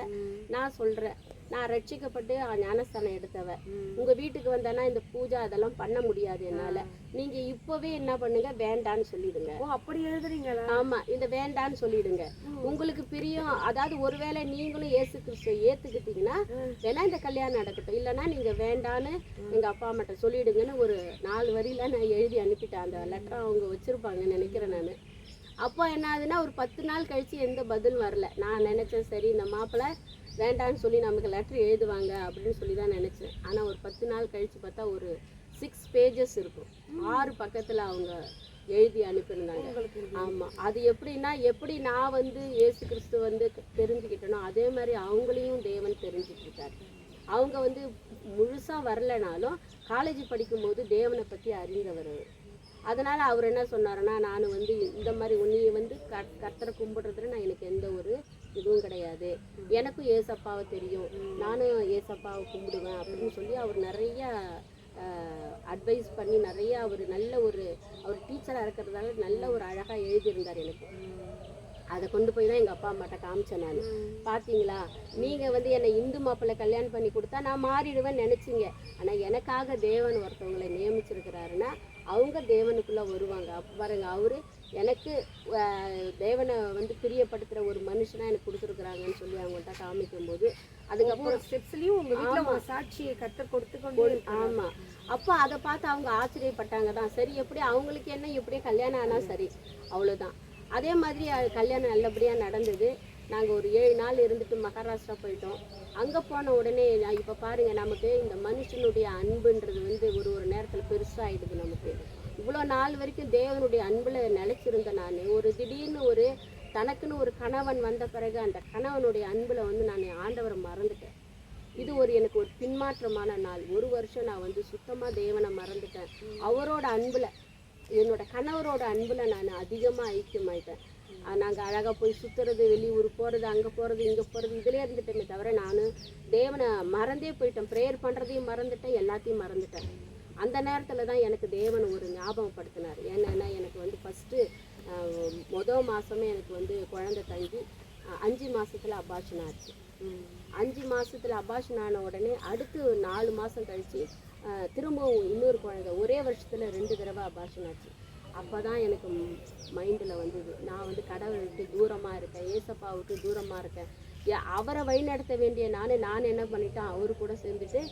நான் சொல்றேன், நான் ரட்சிக்கப்பட்டு ஞானஸ்தானம் எடுத்தவ. உங்க வீட்டுக்கு வந்தேன்னா இந்த பூஜை அதெல்லாம் பண்ண முடியாது என்னால. நீங்க இப்பவே என்ன பண்ணுங்க, வேண்டான்னு சொல்லிடுங்க. அப்படி எழுதுறீங்களா? ஆமா, இந்த வேண்டான்னு சொல்லிடுங்க. உங்களுக்கு பிரியம், அதாவது ஒருவேளை நீங்களும் இயேசு கிறிஸ்துவை ஏத்துக்கிட்டீங்கன்னா வேணா இந்த கல்யாணம் நடக்கட்டும், இல்லைன்னா நீங்க வேண்டான்னு எங்க அப்பா அம்மாட்ட சொல்லிடுங்கன்னு ஒரு 4 வரியில நான் எழுதி அனுப்பிட்டேன். அந்த லெட்டர் அவங்க வச்சிருப்பாங்கன்னு நினைக்கிறேன் நான். அப்போ என்ன ஆகுதுன்னா, ஒரு 10 நாள் கழிச்சு எந்த பதில் வரல. நான் நினைச்சேன், சரி இந்த மாப்பிள்ளை வேண்டான்னு சொல்லி நமக்கு லெட்டர் எழுதுவாங்க அப்படின்னு சொல்லி தான் நினைச்சேன். ஆனா ஒரு 10 நாள் கழிச்சு பார்த்தா ஒரு 6 பேஜஸ் இருக்கும், 6 பக்கத்துல அவங்க எழுதி அனுப்பியிருந்தாங்க. ஆமா, அது எப்படின்னா, எப்படி நான் வந்து இயேசு கிறிஸ்து வந்து தெரிஞ்சுக்கிட்டனோ அதே மாதிரி அவங்களையும் தேவன் தெரிஞ்சுக்கிட்டார். அவங்க வந்து முழுசா வரலைனாலும் காலேஜ் படிக்கும்போது தேவனை பற்றி அறிந்தவர். அதனால அவர் என்ன சொன்னாருன்னா, நான் வந்து இந்த மாதிரி உன்னைய வந்து கர்த்தரை கும்பிடுறதுல நான் எனக்கு எந்த ஒரு இதுவும் கிடையாது, எனக்கும் ஏசப்பாவை தெரியும், நானும் ஏசப்பாவை கும்பிடுவேன் அப்படின்னு சொல்லி அவர் நிறைய அட்வைஸ் பண்ணி நிறைய அவர் நல்ல ஒரு அவர் டீச்சராக இருக்கிறதால நல்ல ஒரு அழகாக எழுதியிருந்தார் எனக்கு. அதை கொண்டு போய் தான் எங்கள் அப்பா அம்மாட்ட காமிச்சேன் நான். பார்த்தீங்களா, நீங்கள் வந்து என்னை இந்து மாப்பிள்ளை கல்யாணம் பண்ணி கொடுத்தா நான் மாறிடுவேன்னு நினச்சிங்க. ஆனால் எனக்காக தேவன் ஒருத்தவங்களை நியமிச்சிருக்கிறாருன்னா அவங்க தேவனுக்குள்ளே வருவாங்க. அப்போ பாருங்க, அவரு எனக்கு தேவனை வந்து பிரியப்படுத்துகிற ஒரு மனுஷனாக எனக்கு கொடுத்துருக்குறாங்கன்னு சொல்லி அவங்கள்ட்ட காமிக்கும் போது அதுக்கப்புறம் ஸ்டெப்ஸ்லையும் உங்கள் வீட்டில் சாட்சியை கற்றுக் கொடுத்து ஆமாம். அப்போ அதை பார்த்து அவங்க ஆச்சரியப்பட்டாங்க தான். சரி, எப்படி அவங்களுக்கு என்ன, எப்படியே கல்யாணம் ஆனால் சரி, அவ்வளோதான். அதே மாதிரி கல்யாணம் நல்லபடியாக நடந்தது. நாங்கள் ஒரு 7 நாள் இருந்துட்டு மகாராஷ்டிரா போயிட்டோம். அங்கே போன உடனே இப்போ பாருங்கள், நமக்கு இந்த மனுஷனுடைய அன்புன்றது வந்து ஒரு நேரத்தில் பெருசாகிடுது. நமக்கு இவ்வளோ நாள் வரைக்கும் தேவனுடைய அன்பில் நிலைச்சிருந்த நான் ஒரு திடீர்னு தனக்குன்னு ஒரு கணவன் வந்த பிறகு அந்த கணவனுடைய அன்பில் வந்து நான் ஆண்டவரை மறந்துட்டேன். இது எனக்கு ஒரு பின்மாற்றமான நாள். 1 வருஷம் நான் வந்து சுத்தமாக தேவனை மறந்துட்டேன். அவரோட அன்பில், என்னோட கணவரோட அன்பில் நான் அதிகமாக ஐக்கியமாயிட்டேன். நாங்கள் அழகாக போய் சுற்றுறது, வெளியூர் போகிறது, அங்கே போகிறது, இங்கே போகிறது, இதிலே இருந்துட்டேமே தவிர நான் தேவனை மறந்தே போயிட்டேன். ப்ரேயர் பண்ணுறதையும் மறந்துட்டேன், எல்லாத்தையும் மறந்துட்டேன். அந்த நேரத்தில் தான் எனக்கு தேவன் ஒரு ஞாபகப்படுத்தினார். என்னென்னா, எனக்கு வந்து ஃபஸ்ட்டு மொதல் மாதமே எனக்கு வந்து குழந்தை தங்கி 5 மாதத்தில் அபார்ஷன் ஆச்சு. 5 மாதத்தில் அபார்ஷன் ஆன உடனே அடுத்து 4 மாதம் கழித்து திரும்பவும் இன்னொரு குழந்தை, ஒரே வருஷத்தில் 2 தடவை அபார்ஷன் ஆச்சு. அப்போ தான் எனக்கு மைண்டில் வந்தது, நான் வந்து கடவுளை விட்டு தூரமாக இருக்கேன், ஏசப்பா விட்டு தூரமாக இருக்கேன். அவரை வழிநடத்த வேண்டிய நான் என்ன பண்ணிட்டேன், அவரு கூட சேர்ந்துட்டு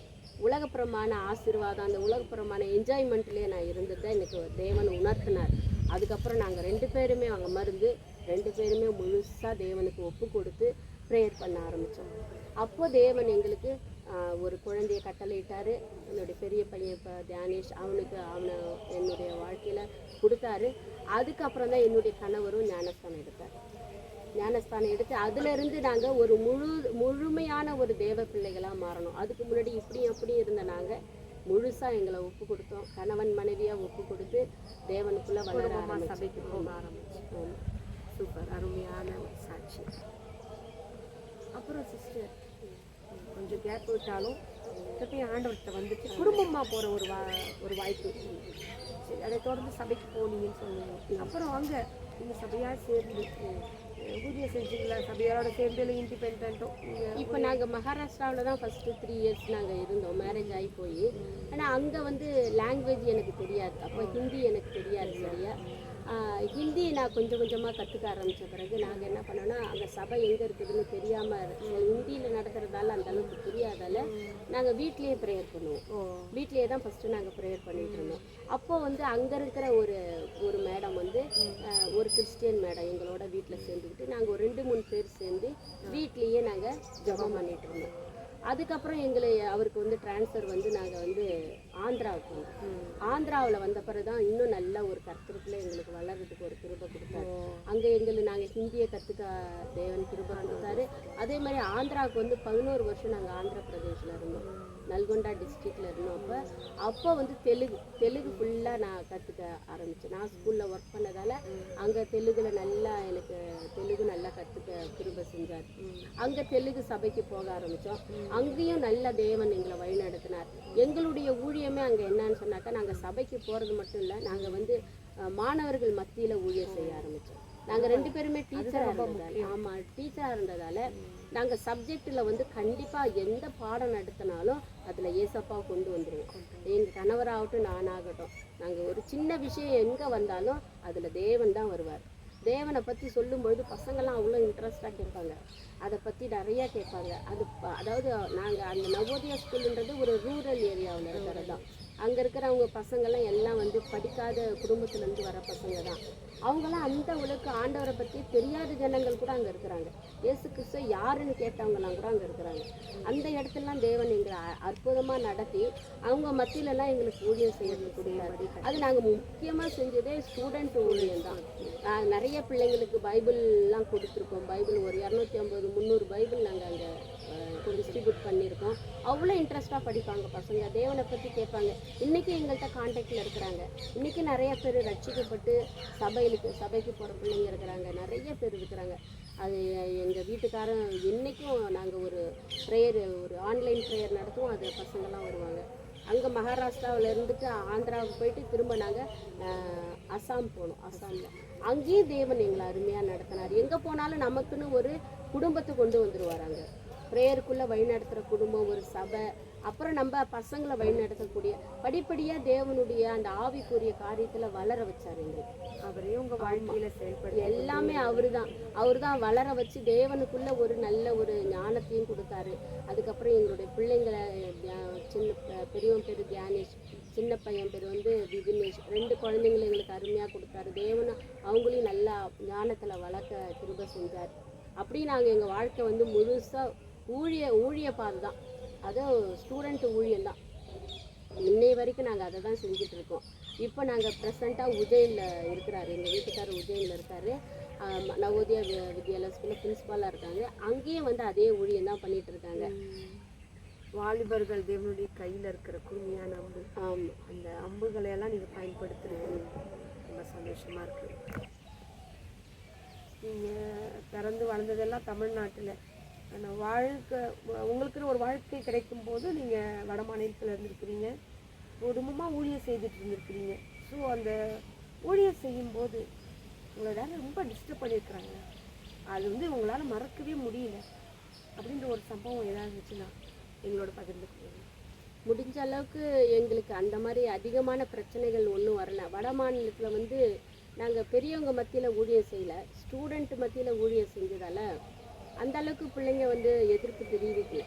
உலகப்புறமான ஆசீர்வாதம், அந்த உலகப்புறமான என்ஜாய்மெண்ட்லேயே நான் இருந்ததை எனக்கு தேவன் உணர்த்தினார். அதுக்கப்புறம் நாங்கள் 2 பேருமே அங்கே மருந்து 2 பேருமே முழுசாக தேவனுக்கு ஒப்பு கொடுத்து ப்ரேயர் பண்ண ஆரம்பித்தோம். அப்போது தேவன் எங்களுக்கு ஒரு குழந்தைய கட்டளையிட்டார். என்னுடைய பெரிய பையன் இப்போ தியானேஷ், அவனை என்னுடைய வாழ்க்கையில் கொடுத்தாரு. அதுக்கப்புறம் தான் என்னுடைய கணவரும் ஞானஸ்தானம் எடுத்தார். ஞானஸ்தானம் எடுத்து அதிலிருந்து நாங்கள் ஒரு முழுமையான ஒரு தேவ பிள்ளைகளாக மாறணும். அதுக்கு முன்னாடி இப்படி அப்படி இருந்த நாங்கள் முழுசாக எங்களை ஒப்பு கொடுத்தோம். கணவன் மனைவியாக ஒப்பு கொடுத்து தேவனுக்குள்ளே வளர ஆரம்பிச்சோம். சபைக்கு போக ஆரம்பிச்சோம். சூப்பர், அருமையான ஒரு சாட்சி. அப்புறம் சிஸ்டர் கொஞ்சம் கேப் விட்டாலும் திருப்பியும் ஆண்டவர்கிட்ட வந்துட்டு குடும்பமாக போகிற ஒரு வாய்ப்பு. சரி, அதை தொடர்ந்து சபைக்கு போனீங்கன்னு சொன்னீங்க. அப்புறம் அங்கே நீங்கள் சபையாக சேர்ந்து ஊழியம் செஞ்சீங்களா? சபையாரோட சேர்ந்து இல்லை இண்டிபெண்ட்டும்? இப்போ நாங்கள் மகாராஷ்டிராவில் தான் ஃபஸ்ட்டு 3 இயர்ஸ் நாங்கள் இருந்தோம், மேரேஜ் ஆகி போய். ஆனால் அங்கே வந்து லாங்குவேஜ் எனக்கு தெரியாது, அப்போ ஹிந்தி எனக்கு தெரியாது சரியா. ஹிந்தி நான் கொஞ்சம் கொஞ்சமாக கற்றுக்க ஆரம்பித்த பிறகு நாங்கள் என்ன பண்ணோன்னா, அந்த சபை எங்கே இருக்குதுன்னு தெரியாமல் ஹிந்தியில் நடக்கிறதால அந்த அளவுக்கு புரியாதால நாங்கள் வீட்லேயே ப்ரேயர் பண்ணுவோம். வீட்லேயே தான் ஃபஸ்ட்டு நாங்கள் ப்ரேயர் பண்ணிகிட்டு இருந்தோம். அப்போது வந்து அங்கே இருக்கிற ஒரு மேடம் வந்து ஒரு கிறிஸ்டியன் மேடம் எங்களோட வீட்டில் சேர்ந்துக்கிட்டு நாங்கள் ஒரு 2-3 பேர் சேர்ந்து வீட்லேயே நாங்கள் ஜெபம் பண்ணிகிட்டு இருந்தோம். அதுக்கப்புறம் அவருக்கு வந்து ட்ரான்ஸ்ஃபர் வந்து நாங்கள் வந்து ஆந்திராவுக்கு வந்தோம். ஆந்திராவில் வந்த பிறகு தான் இன்னும் நல்ல ஒரு கர்த்தருக்குள்ள எங்களுக்கு வளர்கிறதுக்கு ஒரு கிருபை கொடுத்தாரு. அங்கே நாங்கள் ஹிந்தியை கற்றுக்க தேவன் கிருபை கொடுத்தாரு. அதே மாதிரி ஆந்திராவுக்கு வந்து 11 வருஷம் நாங்கள் ஆந்திர பிரதேசில் இருந்தோம், நல்கொண்டா டிஸ்ட்ரிக்டில் இருந்தோம். அப்போ வந்து தெலுங்கு ஃபுல்லாக நான் கற்றுக்க ஆரம்பித்தேன். நான் ஸ்கூலில் ஒர்க் பண்ணதால் அங்கே தெலுங்கில் எனக்கு தெலுங்கு நல்லா கற்றுக்க கிருபை செஞ்சார். அங்கே தெலுங்கு சபைக்கு போக ஆரம்பித்தோம். அங்கேயும் நல்ல தேவன் எங்களை வழி நடத்தினார். எங்களுடைய ஊழியமே அங்கே என்னன்னு சொன்னாக்கா, நாங்கள் சபைக்கு போகிறது மட்டும் இல்லை, நாங்கள் வந்து மாணவர்கள் மத்தியில் ஊழியம் செய்ய ஆரம்பித்தோம். நாங்கள் 2 பேருமே டீச்சராக இருந்ததால், ஆமாம் டீச்சராக இருந்ததால் நாங்கள் சப்ஜெக்டில் வந்து கண்டிப்பாக எந்த பாடம் நடத்தினாலும் அதில் ஏசப்பா கொண்டு வந்துடுவோம். எங்கள் கணவராகட்டும் நானாகட்டும், நாங்கள் ஒரு சின்ன விஷயம் எங்கே வந்தாலும் அதில் தேவன் தான் வருவார். தேவனை பற்றி சொல்லும்பொழுது பசங்கள்லாம் அவ்வளோ இன்ட்ரெஸ்டாக கேட்பாங்க, அதை பற்றி நிறையா கேட்பாங்க. அதாவது நாங்கள் அந்த நவோதயா ஸ்கூலுன்றது ஒரு ரூரல் ஏரியாவில் இருக்கிறது தான். அங்கே இருக்கிறவங்க பசங்கள்லாம் எல்லாம் வந்து படிக்காத குடும்பத்துலேருந்து வர பசங்க தான். அவங்களாம் அந்த அளவுக்கு ஆண்டவரை பற்றி தெரியாத ஜனங்கள் கூட அங்கே இருக்கிறாங்க. இயேசு கிறிஸ்துவ யாருன்னு கேட்டவங்கலாம் கூட அங்கே இருக்கிறாங்க. அந்த இடத்துலலாம் தேவன் எங்களை அற்புதமாக நடத்தி அவங்க மத்தியிலலாம் எங்களுக்கு ஊழியம் செய்யறது கொடுத்தாரு. அது நாங்கள் முக்கியமாக செஞ்சதே ஸ்டூடெண்ட் ஊழியம் தான். நிறைய பிள்ளைங்களுக்கு பைபிள்லாம் கொடுத்துருக்கோம். பைபிள் ஒரு 250-300 பைபிள் நாங்கள் அங்கே டிஸ்ட்ரிபியூட் பண்ணியிருக்கோம். அவ்வளோ இன்ட்ரெஸ்ட்டாக படிப்பாங்க பசங்க, தேவனை பற்றி கேட்பாங்க. இன்றைக்கி எங்கள்கிட்ட கான்டாக்டில் இருக்கிறாங்க. இன்றைக்கி நிறைய பேர் ரட்சிக்கப்பட்டு சபைக்கு போகிற பிள்ளைங்க இருக்கிறாங்க, நிறைய பேர் இருக்கிறாங்க. அது எங்கள் வீட்டுக்காரன் இன்றைக்கும் நாங்கள் ஒரு ஆன்லைன் ப்ரேயர் நடத்துவோம், அது பசங்கள்லாம் வருவாங்க. அங்கே மகாராஷ்டிராவில் இருந்துட்டு ஆந்திராவுக்கு போயிட்டு திரும்ப நாங்கள் அஸ்ஸாம் போனோம். அஸ்ஸாமில் அங்கேயும் தேவன் எங்களை அருமையாக நடத்தினார். எங்கே போனாலும் நமக்குன்னு ஒரு குடும்பத்தை கொண்டு வந்துடுவார். அங்கே ப்ரேயருக்குள்ளே வழிநடத்துகிற குடும்பம், ஒரு சபை, அப்புறம் நம்ம பசங்களை வழிநடத்தக்கூடிய படிப்படியாக தேவனுடைய அந்த ஆவிக்குரிய காரியத்தில் வளர வச்சார் எங்களுக்கு. அவரே உங்கள் வாழ்க்கையில் செயல்படுத்த எல்லாமே அவர் தான் வளர வச்சு தேவனுக்குள்ள ஒரு நல்ல ஒரு ஞானத்தையும் கொடுத்தாரு. அதுக்கப்புறம் எங்களுடைய பிள்ளைங்களை பெரியவன் பேர் தியானேஷ், சின்ன பையன் பேர் வந்து விபினேஷ், 2 குழந்தைங்களை எங்களுக்கு அருமையாக கொடுத்தாரு. தேவனும் அவங்களையும் நல்லா ஞானத்தில் வளர்க்க கிருபை செஞ்சார். அப்படி நாங்கள் எங்கள் வாழ்க்கை வந்து முழுசாக ஊழிய பாதை தான், அதுவும் ஸ்டூடெண்ட் ஊழியம் தான். இன்னை வரைக்கும் நாங்கள் அதை தான் செஞ்சிட்ருக்கோம். இப்போ நாங்கள் ப்ரெசண்ட்டாக உஜ்ஜைனில் இருக்கிறாரு, எங்கள் வீட்டுக்காரர் உஜ்ஜைனில் இருக்கார். நவோதயா வித்யாலயா ஸ்கூலில் பிரின்ஸ்பாலாக இருக்காங்க. அங்கேயும் வந்து அதே ஊழியம் தான் பண்ணிகிட்டு இருக்காங்க. வாலிபர்கள் தேவனுடைய கையில் இருக்கிற குறுமையான அம்பு. ஆமாம், அந்த அம்புகளையெல்லாம் நீங்கள் பயன்படுத்துறது ரொம்ப சந்தோஷமாக இருக்குது. நீங்கள் பிறந்து வளர்ந்ததெல்லாம் தமிழ்நாட்டில், ஆனால் உங்களுக்குன்னு ஒரு வாழ்க்கை கிடைக்கும் போது நீங்கள் வட மாநிலத்தில் இருந்திருக்கிறீங்க, குடும்பமாக ஊழியம் செய்துட்டு இருந்திருக்கிறீங்க. ஸோ அந்த ஊழியம் செய்யும்போது உங்களோட ரொம்ப டிஸ்டர்ப் பண்ணியிருக்கிறாங்க, அது வந்து உங்களால் மறக்கவே முடியல அப்படின்ற ஒரு சம்பவம் ஏதாவது இருந்துச்சுன்னா எங்களோட பகிர்ந்துக்கிறீங்க. முடிஞ்ச அளவுக்கு எங்களுக்கு அந்த மாதிரி அதிகமான பிரச்சனைகள் ஒன்றும் வரல. வட மாநிலத்தில் வந்து நாங்கள் பெரியவங்க மத்தியில் ஊழியம் செய்யலை, ஸ்டூடெண்ட் மத்தியில் ஊழியம் செஞ்சதால் அந்த அளவுக்கு பிள்ளைங்க வந்து எதிர்ப்பு தெரிவிக்கல.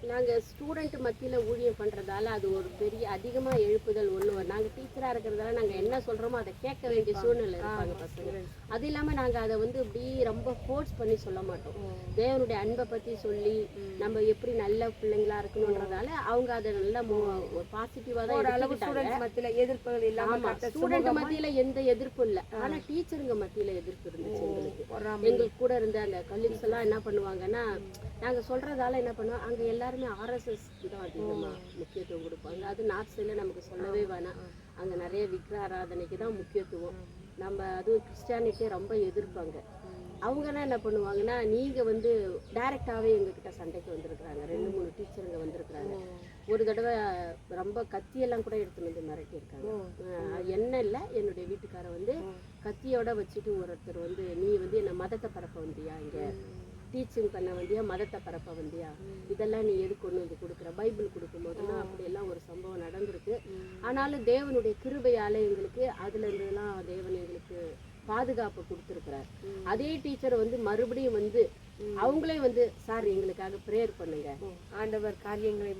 நாங்கள் ஸ்டூடெண்ட் மத்தியில் ஊழியம் பண்ணுறதால அது ஒரு பெரிய அதிகமாக எழுப்புதல் ஒன்று. நாங்கள் டீச்சராக இருக்கிறதால நாங்கள் என்ன சொல்கிறோமோ அதை கேட்க வேண்டிய சூழ்நிலை இருப்பாங்க பசங்க. அது இல்லாமல் நாங்கள் அதை வந்து இப்படி ரொம்ப ஃபோர்ஸ் பண்ணி சொல்ல மாட்டோம். தேவனுடைய அன்பை பற்றி சொல்லி நம்ம எப்படி நல்ல பிள்ளைங்களா இருக்கணுன்றதால அவங்க அதை நல்லா பாசிட்டிவாக தான் எடுத்துக்கிட்டாங்க. எதிர்ப்புகள் இல்லாமல் ஸ்டூடெண்ட் மத்தியில் எந்த எதிர்ப்பும் இல்லை, ஆனால் டீச்சருங்க மத்தியில் எதிர்ப்பு இருந்துச்சு எங்களுக்கு. எங்களுக்கு கூட இருந்த அந்த கலீக்ஸ் எல்லாம் என்ன பண்ணுவாங்கன்னா, நாங்கள் சொல்கிறதால என்ன பண்ணுவோம், அங்கே எல்லாரும் எல்லாருமே ஆர்எஸ்எஸ்க்கு தான் அதிகமாக முக்கியத்துவம் கொடுப்பாங்க. அது நார்த் சைடில் நமக்கு சொல்லவே வேணாம். அங்கே நிறைய விக்கிர ஆராதனைக்கு தான் முக்கியத்துவம். நம்ம அதுவும் கிறிஸ்டியானிட்டியை ரொம்ப எதிர்ப்பாங்க. அவங்கன்னா என்ன பண்ணுவாங்கன்னா, நீங்கள் வந்து டைரெக்டாகவே எங்ககிட்ட சண்டைக்கு வந்திருக்கிறாங்க. 2-3 டீச்சருங்க வந்திருக்கிறாங்க. ஒரு தடவை ரொம்ப கத்தியெல்லாம் கூட எடுத்துன்னு வந்து மிரட்டியிருக்காங்க. என்ன இல்லை, என்னுடைய வீட்டுக்காரை வந்து கத்தியோட வச்சுட்டு ஒருத்தர் வந்து, நீ வந்து என்ன மதத்தை பரப்ப வந்தியா, இங்கே டீச்சிங் பண்ண வந்தியா, மதத்தை பரப்ப வந்தியா, இதெல்லாம் நீ எது கொண்டு வந்து கொடுக்குற, பைபிள் கொடுக்கும்போதெல்லாம் அப்படியெல்லாம் ஒரு சம்பவம் நடந்திருக்கு. ஆனாலும் தேவனுடைய கிருபையால் எங்களுக்கு அதுல இருந்தெல்லாம் தேவன் எங்களுக்கு பாதுகாப்பு கொடுத்துருக்கிறார். அதே டீச்சர் வந்து மறுபடியும் வந்து அவங்களே வந்து, சார் எங்களுக்காக ப்ரேயர் பண்ணுங்க, ஆண்டவர் காரியங்களை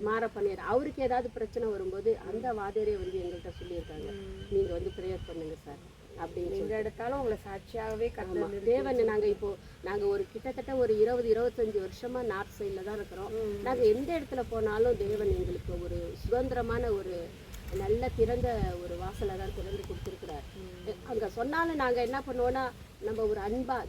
மாற பண்ணிடுற, அவருக்கு ஏதாவது பிரச்சனை வரும்போது அந்த வாதியரே வந்து எங்கள்கிட்ட சொல்லியிருக்காங்க, நீங்க வந்து ப்ரேயர் பண்ணுங்க சார் அப்படின்னு. எங்க எடுத்தாலும் உங்களை சாட்சியாகவே தேவன். நாங்க ஒரு கிட்டத்தட்ட ஒரு 20-25 வருஷமா நார்த் சைட்ல தான் இருக்கிறோம். நாங்க எந்த இடத்துல போனாலும் தேவன் எங்களுக்கு ஒரு சுதந்திரமான ஒரு நல்ல திறந்த ஒரு வாசலை தான் திறந்து கொடுத்துருக்கிறார். அங்கே சொன்னாலும் நாங்கள் என்ன பண்ணுவோன்னா, நம்ம ஒரு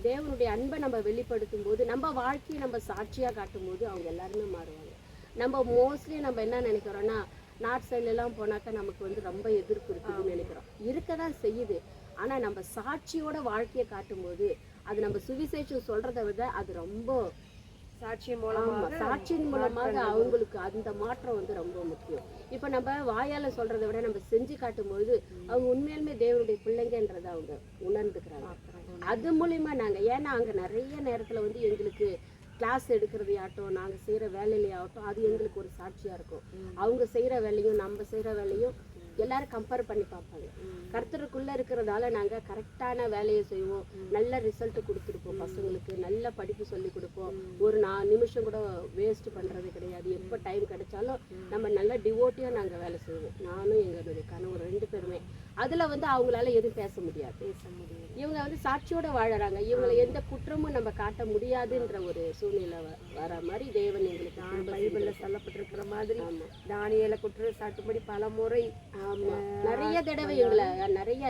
தேவனுடைய அன்பை நம்ம வெளிப்படுத்தும் போது, நம்ம வாழ்க்கையை நம்ம சாட்சியாக காட்டும் போது அவங்க எல்லாருமே மாறுவாங்க. நம்ம மோஸ்ட்லி நம்ம என்ன நினைக்கிறோன்னா, நார்த் சைட்லலாம் போனாக்கா நமக்கு வந்து ரொம்ப எதிர்ப்பு இருக்குதுன்னு நினைக்கிறோம். இருக்க தான் செய்யுது. ஆனால் நம்ம சாட்சியோட வாழ்க்கையை காட்டும்போது, அது நம்ம சுவிசேஷம் சொல்கிறத விட அது ரொம்ப சாட்சியின் மூலமாக அவங்களுக்கு அந்த மாற்றம் வந்து ரொம்ப முக்கியம். இப்போ நம்ம வாயால் சொல்கிறத விட நம்ம செஞ்சு காட்டும்போது அவங்க உண்மையாலுமே தேவனுடைய பிள்ளைங்கன்றதை அவங்க உணர்ந்துக்கிறாங்க. அது மூலிமா நாங்கள், ஏன்னா அங்கே நிறைய நேரத்தில் வந்து எங்களுக்கு கிளாஸ் எடுக்கிறது ஆகட்டும், நாங்கள் செய்கிற வேலையிலேயாகட்டும், அது எங்களுக்கு ஒரு சாட்சியாக இருக்கும். அவங்க செய்கிற வேலையும் நம்ம செய்கிற வேலையும் எல்லாரும் கம்பேர் பண்ணி பார்ப்பாங்க. கர்த்தருக்குள்ளே இருக்கிறதால நாங்கள் கரெக்டான வேலையை செய்வோம், நல்ல ரிசல்ட் கொடுத்துருப்போம், பசங்களுக்கு நல்ல படிப்பு சொல்லி கொடுப்போம், ஒரு 4 நிமிஷம் கூட வேஸ்ட் பண்ணுறது கிடையாது. எப்போ டைம் கிடைச்சாலும் நம்ம நல்ல டிவோட்டியாக நாங்கள் வேலை செய்வோம். நானும் எங்களுடைய கணவர் 2 பேருமே. அதில் வந்து அவங்களால எதுவும் பேச முடியாது. இவங்க வந்து சாட்சியோட வாழறாங்க. இவங்களை எந்த குற்றமும் நம்ம காட்ட முடியாதுன்ற ஒரு சூழ்நிலை வர மாதிரி தேவன் எங்களுக்கு பைபிளில் சொல்லப்பட்டிருக்கிற மாதிரி தானியேலை குற்றம் சாட்டும்படி பல முறை நிறைய தடவை எங்களை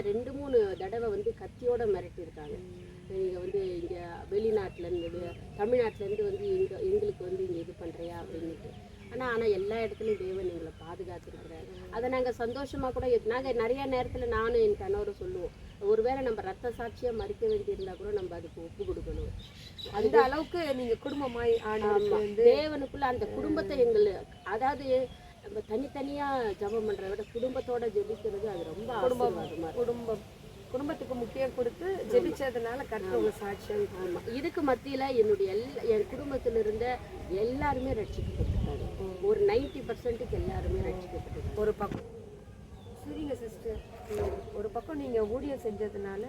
2-3 தடவை வந்து கத்தியோட மிரட்டியிருக்காங்க. நீங்கள் வந்து இங்கே வெளிநாட்டிலேருந்து தமிழ்நாட்டிலேருந்து வந்து எங்களுக்கு வந்து இங்கே இது பண்ணுறியா அப்படின்ட்டு. ஆனால் எல்லா இடத்துலையும் தேவன் எங்களை பாதுகாத்துருக்கிறார். அதை நாங்கள் சந்தோஷமாக கூட நாங்கள் நிறைய நேரத்தில் நானும் என் கணவரும் சொல்லுவோம், ஒருவேளை நம்ம ரத்த சாட்சியாக மறிக்க வேண்டியிருந்தா கூட நம்ம அதுக்கு ஒப்பு கொடுக்கணும். அந்த அளவுக்கு நீங்கள் குடும்பமாய் தேவனுக்குள்ள அந்த குடும்பத்தை அதாவது நம்ம தனித்தனியாக ஜெபம் பண்ணுறத விட குடும்பத்தோட ஜெபிக்கிறது அது ரொம்ப குடும்பத்துக்கு முக்கியம் கொடுத்து ஜெபிச்சதுனால கர்த்தர் சாட்சியாக. இதுக்கு மத்தியில் என் குடும்பத்தில் இருந்த எல்லாருமே ரட்சிக்கப்பட்டிருக்காங்க. ஒரு 90% எல்லாருமே ரட்சிக்கப்பட்டிருக்காங்க. ஒரு பக்கம் சரிங்க சிஸ்டர், ஒரு பக்கம் நீங்கள் ஊழியம் செஞ்சதுனால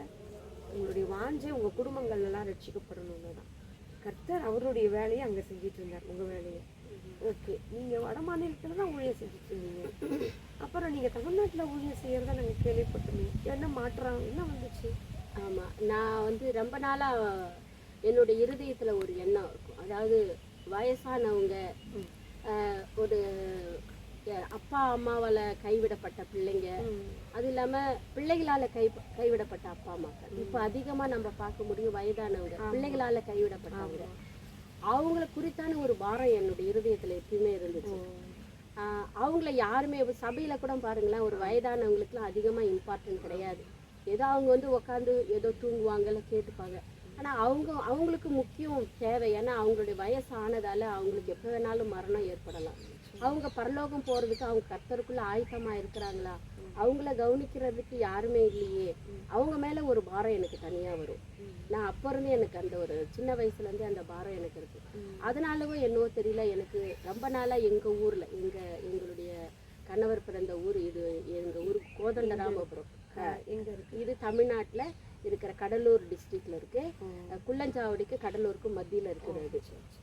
உங்களுடைய வாஞ்சை உங்கள் குடும்பங்கள் எல்லாம் ரட்சிக்கப்படணும்னு தான் கர்த்தர் அவருடைய வேலையை அங்கே செஞ்சிட்டு இருந்தார், உங்கள் வேலையை. ஓகே, நீங்கள் வட மாநிலத்தில் தான் ஊழியம் செஞ்சுட்டு இருந்தீங்க. அப்புறம் நீங்கள் தமிழ்நாட்டில் ஊழியம் செய்கிறத நாங்கள் கேள்விப்பட்டோம். என்ன மாற்றம் என்ன வந்துச்சு? ஆமாம், நான் வந்து ரொம்ப நாளாக என்னுடைய இருதயத்தில் ஒரு எண்ணம் இருக்கும். அதாவது வயசானவங்க, ஒரு அப்பா அம்மாவால் கைவிடப்பட்ட பிள்ளைங்க, அது இல்லாமல் பிள்ளைகளால் கைவிடப்பட்ட அப்பா அம்மாக்கள். இப்போ அதிகமாக நம்ம பார்க்க முடியும் வயதானவங்க பிள்ளைகளால் கைவிடப்பட்டவங்க. அவங்கள குறித்தான ஒரு பாரம் என்னுடைய இருதயத்தில் எப்பயுமே இருந்துச்சு. அவங்கள யாருமே சபையில் கூட பாருங்களேன், ஒரு வயதானவங்களுக்குலாம் அதிகமாக இம்பார்ட்டன்ட் கிடையாது. ஏதோ அவங்க வந்து உட்காந்து ஏதோ தூங்குவாங்கல்ல, கேட்டுப்பாங்க. ஆனால் அவங்களுக்கு முக்கியம் தேவை. ஏன்னா அவங்களுடைய வயசு ஆனதால் அவங்களுக்கு எப்போ வேணாலும் மரணம் ஏற்படலாம். அவங்க பரலோகம் போகிறதுக்கு அவங்க கர்த்தருக்குள்ளே ஆயத்தமாக இருக்கிறாங்களா, அவங்கள கவனிக்கிறதுக்கு யாருமே இல்லையே, அவங்க மேலே ஒரு பாரம் எனக்கு தனியாக வரும். நான் அப்போ இருந்து எனக்கு அந்த ஒரு சின்ன வயசுலேருந்தே அந்த பாரம் எனக்கு இருக்குது. அதனாலவும் என்னவோ தெரியல, எனக்கு ரொம்ப நாளாக எங்கள் ஊரில் எங்களுடைய கணவர் பிறந்த ஊர் இது, எங்கள் ஊர் கோதண்டராமபுரம். எங்கே இருக்குது? இது தமிழ்நாட்டில் இருக்கிற கடலூர் டிஸ்ட்ரிக்டில் இருக்குது. குள்ளஞ்சாவடிக்கு கடலூருக்கு மத்தியில் இருக்கிறது.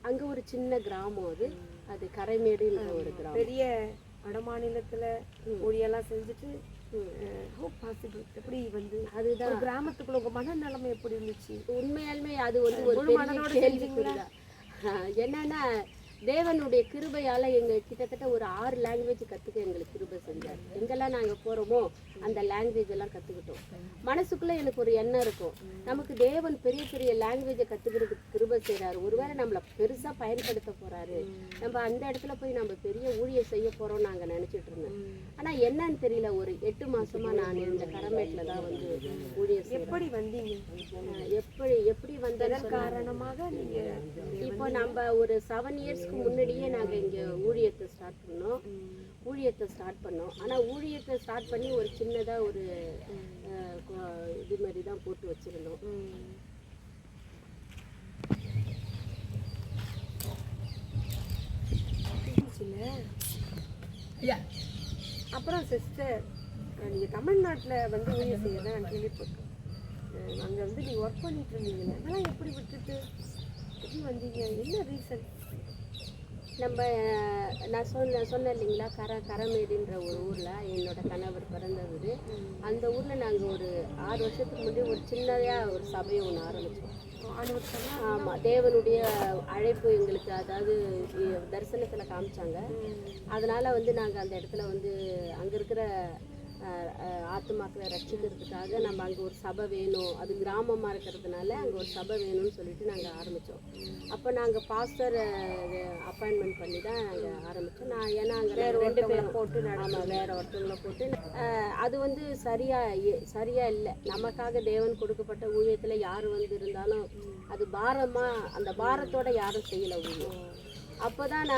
அங்கே ஒரு சின்ன கிராமம், அது கரைமேடுன்ற ஒரு கிராமம். பெரிய வட மாநிலத்தில் ஊழியெல்லாம் செஞ்சுட்டு எப்படி வந்து அதுதான் கிராமத்துக்குள்ள உங்க மனநிலைமை எப்படி இருந்துச்சு? உண்மையாலுமே அது வந்து ஒரு கேள்விக்குறிதான். என்னன்னா தேவனுடைய கிருபையால் எங்கள் கிட்டத்தட்ட ஒரு 6 லாங்குவேஜ் கற்றுக்க எங்களுக்கு கிருபை செஞ்சார். எங்கெல்லாம் நாங்கள் போகிறோமோ அந்த லாங்குவேஜ் எல்லாம் கற்றுக்கிட்டோம். மனசுக்குள்ளே எனக்கு ஒரு எண்ணம் இருக்கும், நமக்கு தேவன் பெரிய பெரிய லாங்குவேஜை கற்றுக்கிறதுக்கு கிருபை செய்கிறாரு, ஒருவேளை நம்மளை பெருசாக பயன்படுத்த போகிறாரு, நம்ம அந்த இடத்துல போய் நம்ம பெரிய ஊழியம் செய்ய போகிறோம் நாங்கள் நினச்சிட்டு இருந்தோம். ஆனால் என்னன்னு தெரியல, ஒரு 8 மாதமாக நான் இந்த கரமேட்டில் தான் வந்து ஊழியம் செய்கிறேன். எப்படி வந்தீங்க? எப்படி வந்ததன் காரணமாக நீங்கள் இப்போ நம்ம ஒரு 7 இயர்ஸ்க்கு முன்னாடியே நாங்கள் இங்கே ஊழியத்தை ஸ்டார்ட் பண்ணோம். ஆனால் ஊழியத்தை ஸ்டார்ட் பண்ணி ஒரு சின்னதாக ஒரு இது மாதிரி தான் போட்டு வச்சுருந்தோம். அப்புறம் சிஸ்டர், நீங்கள் தமிழ்நாட்டில் வந்து ஊழியம் செய்யறத நான் கேள்விப்பட்டேன். அங்கே வந்து நீங்கள் ஒர்க் பண்ணிட்டு இருந்தீங்கல்ல, அதெல்லாம் எப்படி விட்டுட்டு எப்படி வந்தீங்க? என்ன ரீசன்? நான் சொன்னேன் இல்லைங்களா, கரமேடுன்ற ஒரு ஊரில் என்னோட கணவர் பிறந்த ஊர். அந்த ஊரில் நாங்கள் ஒரு 6 வருஷத்துக்கு முன்னாடி ஒரு சின்னதாக ஒரு சபையை ஒன்று ஆரம்பித்தோம். ஆமாம், தேவனுடைய அழைப்பு எங்களுக்கு, அதாவது தரிசனத்தில் காமிச்சாங்க. அதனால் வந்து நாங்கள் அந்த இடத்துல வந்து அங்கே இருக்கிற ஆத்துமாக்களை ரட்சிக்கிறதுக்காக நம்ம அங்கே ஒரு சபை வேணும், அது கிராமமாக இருக்கிறதுனால அங்கே ஒரு சபை வேணும்னு சொல்லிட்டு நாங்கள் ஆரம்பித்தோம். அப்போ நாங்கள் பாஸ்டர் அப்பாயின்மெண்ட் பண்ணி தான் நாங்கள் ஆரம்பித்தோம். ஏன்னா அங்கே வேறு 2 பேரும் போட்டு வேறு ஒருத்தவங்களை போட்டு அது வந்து சரியாக இல்லை. நமக்காக தேவன் கொடுக்கப்பட்ட ஊழியத்தில் யார் வந்து இருந்தாலும் அது அந்த பாரத்தோட யாரும் செய்யலை ஊழியம். அப்போ தான்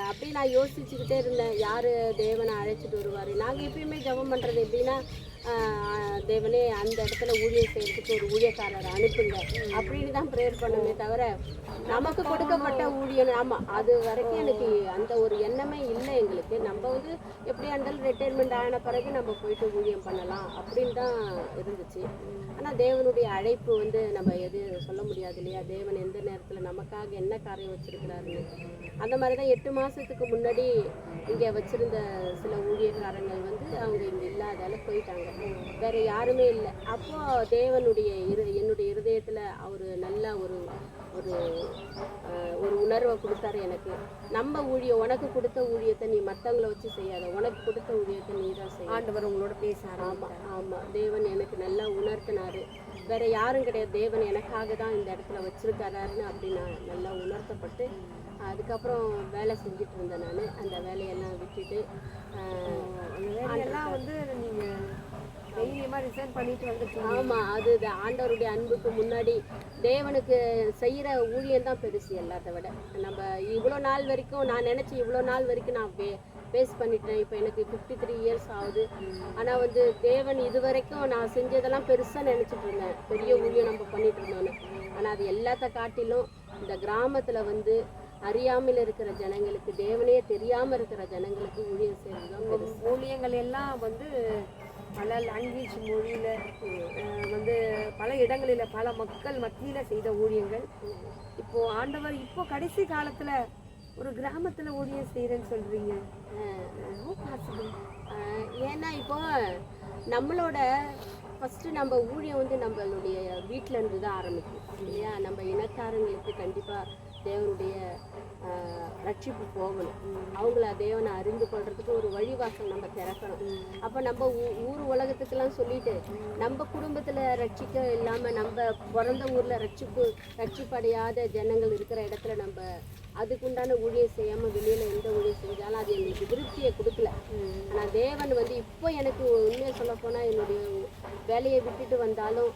அப்படியே நான் யோசிச்சுக்கிட்டே இருந்தேன், யார் தேவனை அழைச்சிட்டு வருவார். நாங்கள் எப்பயுமே ஜெபம் பண்ணுறது எப்படின்னா, தேவனே அந்த இடத்துல ஊழியம் செய்யறதுக்கு ஒரு ஊழியக்காரரை அனுப்புங்க அப்படின்னு தான் ப்ரேயர் பண்ணுமே தவிர, நமக்கு கொடுக்கப்பட்ட ஊழியம். ஆமாம், அது வரைக்கும் எனக்கு அந்த ஒரு எண்ணமே இல்லை எங்களுக்கு. நம்ம வந்து எப்படியா இருந்தாலும் ரிட்டையர்மெண்ட் ஆன பிறகு நம்ம போயிட்டு ஊழியம் பண்ணலாம் அப்படின்னு தான் இருந்துச்சு. ஆனால் தேவனுடைய அழைப்பு வந்து நம்ம எது சொல்ல முடியாது இல்லையா, தேவன் எந்த நேரத்தில் நமக்காக என்ன காரியம் வச்சுருக்கிறாருன்னு. அந்த மாதிரி தான் 8 மாதத்துக்கு முன்னாடி இங்கே வச்சுருந்த சில ஊழியக்காரங்கள் வந்து அவங்க இங்கே இல்லாதால போயிட்டாங்க, வேறு யாருமே இல்லை. அப்போது தேவனுடைய என்னுடைய இருதயத்தில் அவர் நல்ல ஒரு உணர்வை கொடுத்தாரு எனக்கு. நம்ம ஊழியம், உனக்கு கொடுத்த ஊழியத்தை நீ மற்றவங்கள வச்சு செய்யாத, உனக்கு கொடுத்த ஊழியத்தை நீ தான் செய்ய. ஆண்டவர் உங்களோட பேசுகிறார். ஆமாம், தேவன் எனக்கு நல்லா உணர்த்தினார். வேறு யாரும் கிடையாது, தேவன் எனக்காக தான் இந்த இடத்துல வச்சுருக்காருன்னு அப்படி நான் நல்லா உணர்த்தப்பட்டு அதுக்கப்புறம் வேலை செஞ்சுட்டு இருந்தேன். நான் அந்த வேலையெல்லாம் விட்டுட்டு அந்த வேலையெல்லாம் வந்து நீங்கள் தைரியமாக ரிசைன் பண்ணிட்டு வந்துட்டு. ஆமாம், அது ஆண்டவருடைய அன்புக்கு முன்னாடி தேவனுக்கு செய்கிற ஊழியம் தான் பெருசு எல்லாத்த விட. நம்ம இவ்வளோ நாள் வரைக்கும் நான் நினச்சி இவ்வளோ நாள் வரைக்கும் நான் ஃபேஸ் பண்ணிட்டேன். இப்போ எனக்கு 53 இயர்ஸ் ஆகுது. ஆனால் வந்து தேவன் இது வரைக்கும் நான் செஞ்சதெல்லாம் பெருசாக நினச்சிட்டு இருந்தேன், பெரிய ஊழியம் நம்ம பண்ணிட்டு இருந்தோன்னு. ஆனால் அது எல்லாத்த காட்டிலும் இந்த கிராமத்தில் வந்து அறியாமல் இருக்கிற ஜனங்களுக்கு, தேவனே தெரியாமல் இருக்கிற ஜனங்களுக்கு ஊழியம் செய்கிறது தான் பெருசு. ஊழியங்கள் எல்லாம் வந்து பல லாங்குவேஜ் மொழியில் வந்து பல இடங்களில் பல மக்கள் மத்தியில் செய்த ஊழியங்கள். இப்போது ஆண்டவர் இப்போ கடைசி காலத்தில் ஒரு கிராமத்தில் ஊழியம் செய்கிறேன்னு சொல்கிறீங்க, ஏன்னா இப்போ நம்மளோட ஃபஸ்ட்டு நம்ம ஊழியம் வந்து நம்மளுடைய வீட்டிலேருந்து தான் ஆரம்பிக்கும் இல்லையா. நம்ம இனத்தாரங்களுக்கு கண்டிப்பாக தேவனுடைய ரட்சிப்பு போகணும், அவங்கள தேவனை அறிந்து கொள்றதுக்கு ஒரு வழிவாசல் நம்ம திறக்கணும். அப்போ நம்ம ஊர் உலகத்துக்கெல்லாம் சொல்லிட்டு நம்ம குடும்பத்தில் ரட்சிக்க இல்லாமல் நம்ம பிறந்த ஊரில் ரட்சிப்படையாத ஜனங்கள் இருக்கிற இடத்துல நம்ம அதுக்குண்டான ஊழியம் செய்யாமல் வெளியில் எந்த ஊழியம் செஞ்சாலும் அது எங்களுக்கு திருப்தியை கொடுக்கல. ஆனால் தேவன் வந்து இப்போ எனக்கு உண்மையை சொல்லப்போனால் என்னுடைய வேலையை விட்டுட்டு வந்தாலும்,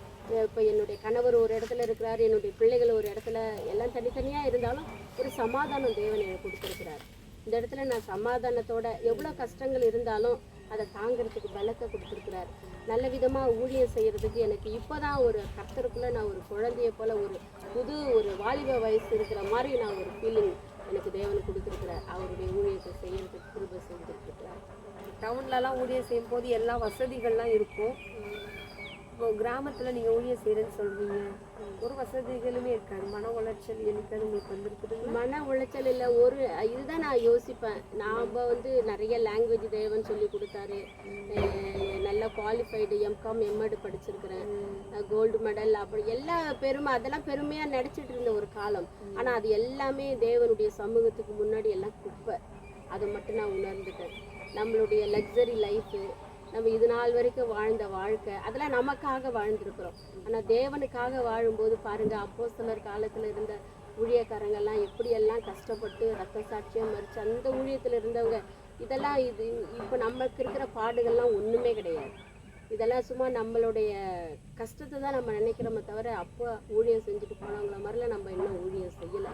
இப்போ என்னுடைய கணவர் ஒரு இடத்துல இருக்கிறார், என்னுடைய பிள்ளைகள் ஒரு இடத்துல, எல்லாம் தனித்தனியாக இருந்தாலும் ஒரு சமாதானம் தேவன் எனக்கு கொடுத்துருக்கிறார். இந்த இடத்துல நான் சமாதானத்தோட எவ்வளோ கஷ்டங்கள் இருந்தாலும் அதை தாங்கிறதுக்கு பலத்தை கொடுத்துருக்கிறார். நல்ல விதமாக ஊழியம் செய்கிறதுக்கு எனக்கு இப்போ தான் ஒரு கர்த்தருக்குள்ளே நான் ஒரு குழந்தைய போல் ஒரு வாலிப வயசு இருக்கிற மாதிரி நான் ஒரு ஃபீலிங் எனக்கு தேவன் கொடுத்துருக்கிறார். அவருடைய ஊழியத்தை செய்கிறதுக்கு கிருபை செஞ்சுருக்கிறார். டவுன்லலாம் ஊழியம் செய்யும் போது எல்லா வசதிகள்லாம் இருக்கும், இப்போ கிராமத்துல நீங்க ஊழியம் செய்யறேன்னு சொல்றீங்க, ஒரு வசதிகளுமே இருக்காது, மன உளைச்சல் என்னைக்காவது உங்களுக்கு வந்திருக்குதுங்களா? மன உளைச்சல் இல்லை. இதுதான் நான் யோசிப்பேன். நாம் வந்து நிறைய லாங்குவேஜ் தேவன் சொல்லி கொடுத்தாரு. நல்லா குவாலிஃபைடு எம்காம் எம்எட் படிச்சிருக்கிறேன். கோல்டு மெடல் அப்படி எல்லா பெருமை அதெல்லாம் பெருமையாக நினச்சிட்டு இருந்த ஒரு காலம். ஆனால் அது எல்லாமே தேவனுடைய சமூகத்துக்கு முன்னாடி எல்லாம் குப்பை. அதை மட்டும் நான் உணர்ந்துட்டேன். நம்மளுடைய லக்ஸரி லைஃபு, நம்ம இது நாள் வரைக்கும் வாழ்ந்த வாழ்க்கை, அதெல்லாம் நமக்காக வாழ்ந்துருக்குறோம். ஆனால் தேவனுக்காக வாழும்போது பாருங்கள், அப்போஸ்தலர் காலத்தில் இருந்த ஊழியக்காரங்கெல்லாம் எப்படியெல்லாம் கஷ்டப்பட்டு ரத்த சாட்சியாக மறித்து அந்த ஊழியத்தில் இருந்தவங்க, இதெல்லாம் இப்போ நமக்கு இருக்கிற பாடுகள்லாம் ஒன்றுமே கிடையாது. இதெல்லாம் சும்மா நம்மளுடைய கஷ்டத்தை தான் நம்ம நினைக்கிறோமே தவிர, அப்போ ஊழியம் செஞ்சுட்டு போனவங்கள மாதிரிலாம் நம்ம இன்னும் ஊழியம் செய்யலை.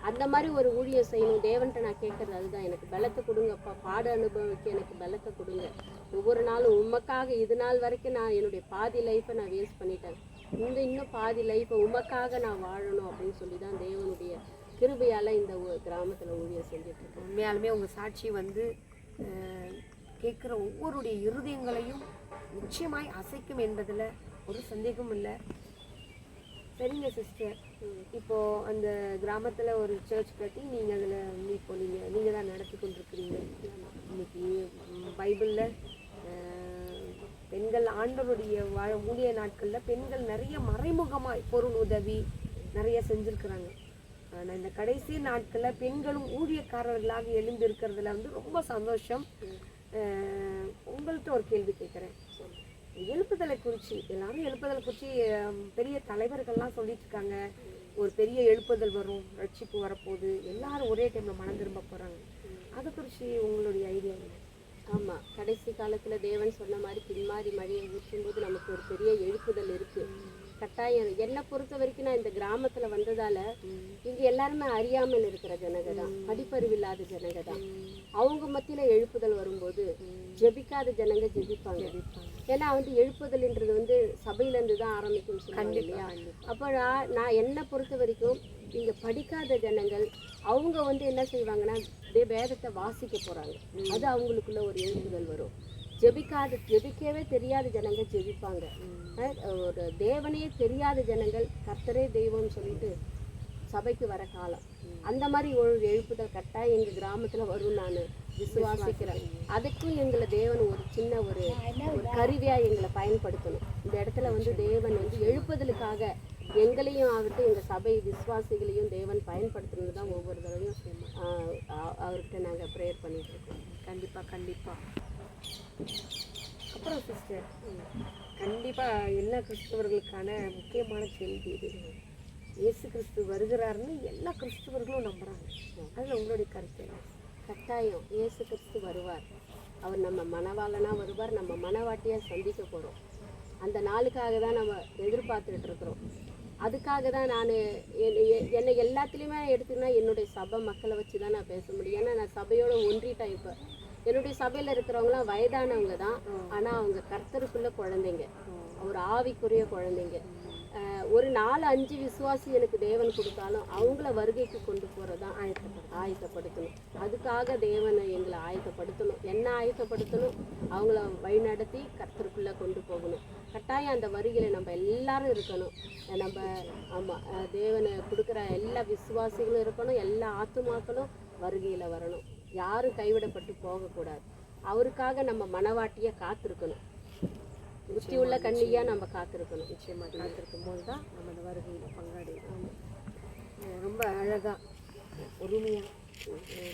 அந்த மாதிரி ஒரு ஊழியம் செய்யணும். தேவன்கிட்ட நான் கேட்குறது அதுதான், எனக்கு பலத்தை கொடுங்கப்பா, பாட அனுபவிக்க எனக்கு பலத்தை கொடுங்க. ஒவ்வொரு நாளும் உமக்காக இது நாள் வரைக்கும் நான் என்னுடைய பாதி லைஃப்பை நான் வேஸ்ட் பண்ணிட்டேன். இன்னும் பாதி லைஃப்பை உமக்காக நான் வாழணும் அப்படின்னு சொல்லி தான் தேவனுடைய கிருபையால் இந்த கிராமத்தில் ஊழியம் செஞ்சுட்ருக்கேன். உண்மையாலுமே உங்கள் சாட்சி வந்து கேட்குற ஒவ்வொருடைய இருதயங்களையும் நிச்சயமாய் அசைக்கும் என்பதில் ஒரு சந்தேகமும் இல்லை. சரிங்க சிஸ்டர், இப்போது அந்த கிராமத்தில் ஒரு சர்ச் கட்டி நீங்கள் அதில் இப்போ நீங்கள் தான் நடத்தி கொண்டிருக்கிறீங்க. இன்னைக்கு பைபிளில் பெண்கள் ஆண்டவருடைய ஊழிய நாட்களில் பெண்கள் நிறைய மறைமுகமாக பொருள் உதவி நிறைய செஞ்சுருக்குறாங்க. ஆனால் இந்த கடைசி நாட்களில் பெண்களும் ஊழியக்காரர்களாக எழுந்திருக்கிறதுல வந்து ரொம்ப சந்தோஷம். உங்கள்கிட்ட ஒரு கேள்வி கேட்குறேன். எழுப்புதலை குறித்து எல்லாரும் எழுப்புதலை குறித்து பெரிய தலைவர்கள்லாம் சொல்லிட்டு இருக்காங்க. ஒரு பெரிய எழுப்புதல் வரும், ரட்சிப்பு வரப்போகுது, எல்லாரும் ஒரே டைமில் மனம் திரும்ப போகிறாங்க. அதை குறித்து உங்களுடைய ஐடியா என்ன? ஆமாம், கடைசி காலத்தில் தேவன் சொன்ன மாதிரி பின்மாறி மழையை ஊற்றும்போது நமக்கு ஒரு பெரிய எழுப்புதல் இருக்குது. கட்டாயம். என்னை பொறுத்த வரைக்கும் நான் இந்த கிராமத்தில் வந்ததால் இங்கே எல்லாருமே அறியாமல் இருக்கிற ஜனங்க தான், படிப்பறிவில்லாத ஜனங்க தான். அவங்க மத்தியில் எழுப்புதல் வரும்போது ஜெபிக்காத ஜனங்க ஜெபிப்பாங்க. ஏன்னா வந்து எழுப்புதல்ன்றது வந்து சபையிலேருந்து தான் ஆரம்பிக்கும்னு சொல்லுவாங்க இல்லையா? அப்போ நான் என்னை பொறுத்த வரைக்கும் இங்கே படிக்காத ஜனங்கள் அவங்க வந்து என்ன செய்வாங்கன்னா வேதத்தை வாசிக்க போகிறாங்க. அது அவங்களுக்குள்ள ஒரு எழுப்புதல் வரும். ஜெபிக்கவே தெரியாத ஜனங்க ஜெபிப்பாங்க. ஒரு தேவனையே தெரியாத ஜனங்கள் கர்த்தரே தெய்வம்னு சொல்லிட்டு சபைக்கு வர காலம். அந்த மாதிரி ஒரு எழுப்புதல் கட்டாயம் எங்கள் கிராமத்தில் வரும் நான் விசுவாசிக்கிறேன். அதுக்கும் எங்களை தேவன் ஒரு சின்ன ஒரு கருவியாக எங்களை பயன்படுத்தணும். இந்த இடத்துல வந்து தேவன் வந்து எழுப்புதலுக்காக எங்களையும் ஆகட்டும் எங்கள் சபை விசுவாசிகளையும் தேவன் பயன்படுத்துறது தான் ஒவ்வொரு தடவையும் அவர்கிட்ட நாங்கள் ப்ரேயர் பண்ணிகிட்ருக்கோம். கண்டிப்பாக. அப்புறம் சிஸ்டர், கண்டிப்பாக எல்லா கிறிஸ்தவர்களுக்கான முக்கியமான கேள்வி இது. இயேசு கிறிஸ்து வருகிறாருன்னு எல்லா கிறிஸ்தவர்களும் நம்புகிறாங்க. அதில் உங்களுடைய கருத்து என்ன? கட்டாயம் இயேசு கிறிஸ்து வருவார். அவர் நம்ம மனவாளனாக வருவார், நம்ம மனவாட்டியாக சந்திக்க போகிறோம். அந்த நாளுக்காக தான் நம்ம எதிர்பார்த்துக்கிட்டு இருக்கிறோம். அதுக்காக தான் நான் என்னை எல்லாத்துலேயுமே எடுத்துக்கினா என்னுடைய சபை மக்களை வச்சு தான் நான் பேச முடியும். ஏன்னா நான் சபையோட ஒன்றிட்டேன். இப்போ என்னுடைய சபையில் இருக்கிறவங்களாம் வயதானவங்க தான், ஆனால் அவங்க கர்த்தருக்குள்ள குழந்தைங்க, ஒரு ஆவிக்குரிய குழந்தைங்க. ஒரு 4-5 விசுவாசி எனக்கு தேவன் கொடுத்தாலும் அவங்கள வருகைக்கு கொண்டு போகிறது தான் ஆயத்தப்படுத்தணும். அதுக்காக தேவனை எங்களை ஆயத்தப்படுத்தணும். என்ன ஆயத்தப்படுத்தணும்? அவங்கள வழிநடத்தி கர்த்தருக்குள்ளே கொண்டு போகணும். கட்டாயம் அந்த வருகையில் நம்ம எல்லாரும் இருக்கணும். நம்ம ஆமாம், தேவனை கொடுக்குற எல்லா விசுவாசிகளும் இருக்கணும். எல்லா ஆத்துமாக்களும் வருகையில் வரணும். யாரும் கைவிடப்பட்டு போகக்கூடாது. அவருக்காக நம்ம மனவாட்டியை காத்திருக்கணும். புத்தி உள்ள கண்ணியா நம்ம காத்திருக்கணும். நிச்சயமாக காத்திருக்கும் போது தான் நம்ம அந்த வருகையில் பங்காடுவோம். ரொம்ப அழகாக பொறுமையாக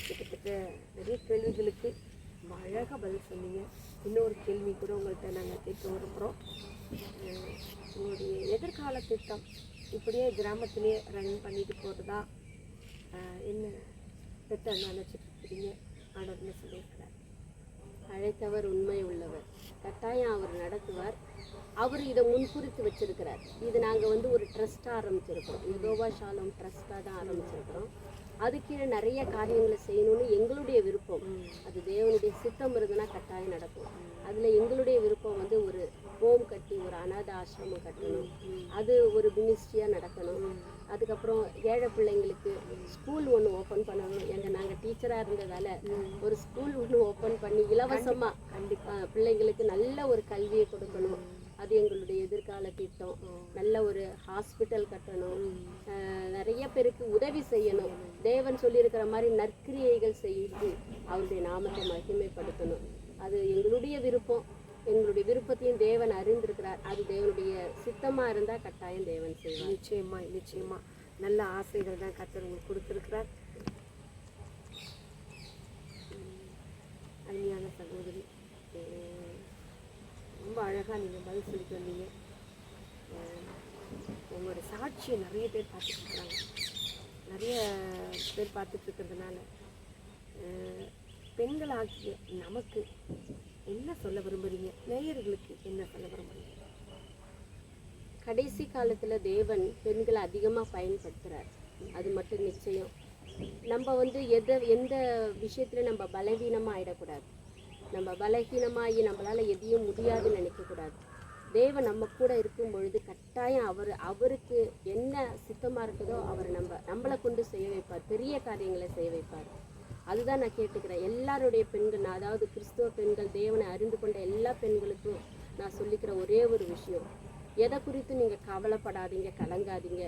கிட்டத்தட்ட நிறைய கேள்விகளுக்கு ரொம்ப அழகாக பதில் சொன்னீங்க. இன்னொரு கேள்வி கூட உங்கள்கிட்ட நாங்கள் கேட்க விரும்புகிறோம். உங்களுடைய எதிர்கால திட்டம் இப்படியே கிராமத்திலே ரன் பண்ணிட்டு போகிறதா என்ன திட்டம் நினச்சிட்டு இருக்கிறீங்க? ஆண்டவர்னு சொல்லியிருக்கிறார். அழைத்தவர் உண்மை உள்ளவர், கட்டாயம் அவர் நடத்துவார். அவர் இதை முன்குறித்து வச்சிருக்கிறார். இது நாங்கள் வந்து ஒரு ட்ரஸ்ட்டாக ஆரம்பிச்சிருக்கிறோம். யெகோவா ஷாலோம் ட்ரஸ்ட்டாக தான் ஆரம்பிச்சிருக்கிறோம். அது கீழே நிறைய காரியங்களை செய்யணும்னு எங்களுடைய விருப்பம். அது தேவனுடைய சித்தம் இருந்ததுன்னா கட்டாயம் நடக்கும். அதில் எங்களுடைய விருப்பம் வந்து ஒரு ஹோம் கட்டி ஒரு அநாத ஆசிரமம் கட்டணும். அது ஒரு மினிஸ்ட்ரியாக நடக்கணும். அதுக்கப்புறம் ஏழை பிள்ளைங்களுக்கு ஸ்கூல் ஒன்று ஓப்பன் பண்ணணும். நாங்கள் டீச்சராக இருந்ததால் ஒரு ஸ்கூல் ஒன்று ஓப்பன் பண்ணி இலவசமாக பிள்ளைங்களுக்கு நல்ல ஒரு கல்வியை கொடுக்கணும். அது எங்களுடைய எதிர்கால திட்டம். நல்ல ஒரு ஹாஸ்பிட்டல் கட்டணும், நிறைய பேருக்கு உதவி செய்யணும். தேவன் சொல்லியிருக்கிற மாதிரி நற்கிரியைகள் செய்து அவருடைய நாமத்தை மகிமைப்படுத்தணும். அது எங்களுடைய விருப்பம். எங்களுடைய விருப்பத்தையும் தேவன் அறிந்திருக்கிறார். அது தேவனுடைய சித்தமா இருந்தா கட்டாயம் தேவன் செய்வார். நிச்சயமா நிச்சயமா நல்ல ஆசைகள் தான் கர்த்தர் உங்களுக்கு கொடுத்திருக்கிறார். அருமையான சகோதரி, ரொம்ப அழகா நீங்க பதில் சொல்லிட்டு வந்தீங்க. உங்களோட சாட்சியை நிறைய பேர் பார்த்துட்டு இருக்கிறாங்க. நிறைய பேர் பார்த்துட்டு இருக்கிறதுனால பெண்களாகிய நமக்கு என்ன சொல்ல விரும்புறீங்க? நேயர்களுக்கு என்ன சொல்ல விரும்புறீங்க? கடைசி காலத்துல தேவன் பெண்களை அதிகமா பயன்படுத்துறார், அது மட்டும் நிச்சயம். நம்ம எந்த விஷயத்துல நம்ம பலவீனமா ஆயிடக்கூடாது. நம்ம பலகீனமாகி நம்மளால எதையும் முடியாதுன்னு நினைக்கக்கூடாது. தேவன் நம்ம கூட இருக்கும் பொழுது கட்டாயம் அவருக்கு என்ன சித்தமா இருக்குதோ அவர் நம்மளை கொண்டு செய்ய வைப்பார், பெரிய காரியங்களை செய்ய வைப்பார். அதுதான் நான் கேட்டுக்கிறேன். எல்லாருடைய பெண்கள், அதாவது கிறிஸ்துவ பெண்கள், தேவனை அறிந்து கொண்ட எல்லா பெண்களுக்கும் நான் சொல்லிக்கிற ஒரே ஒரு விஷயம், எதை குறித்து நீங்கள் கவலைப்படாதீங்க, கலங்காதீங்க.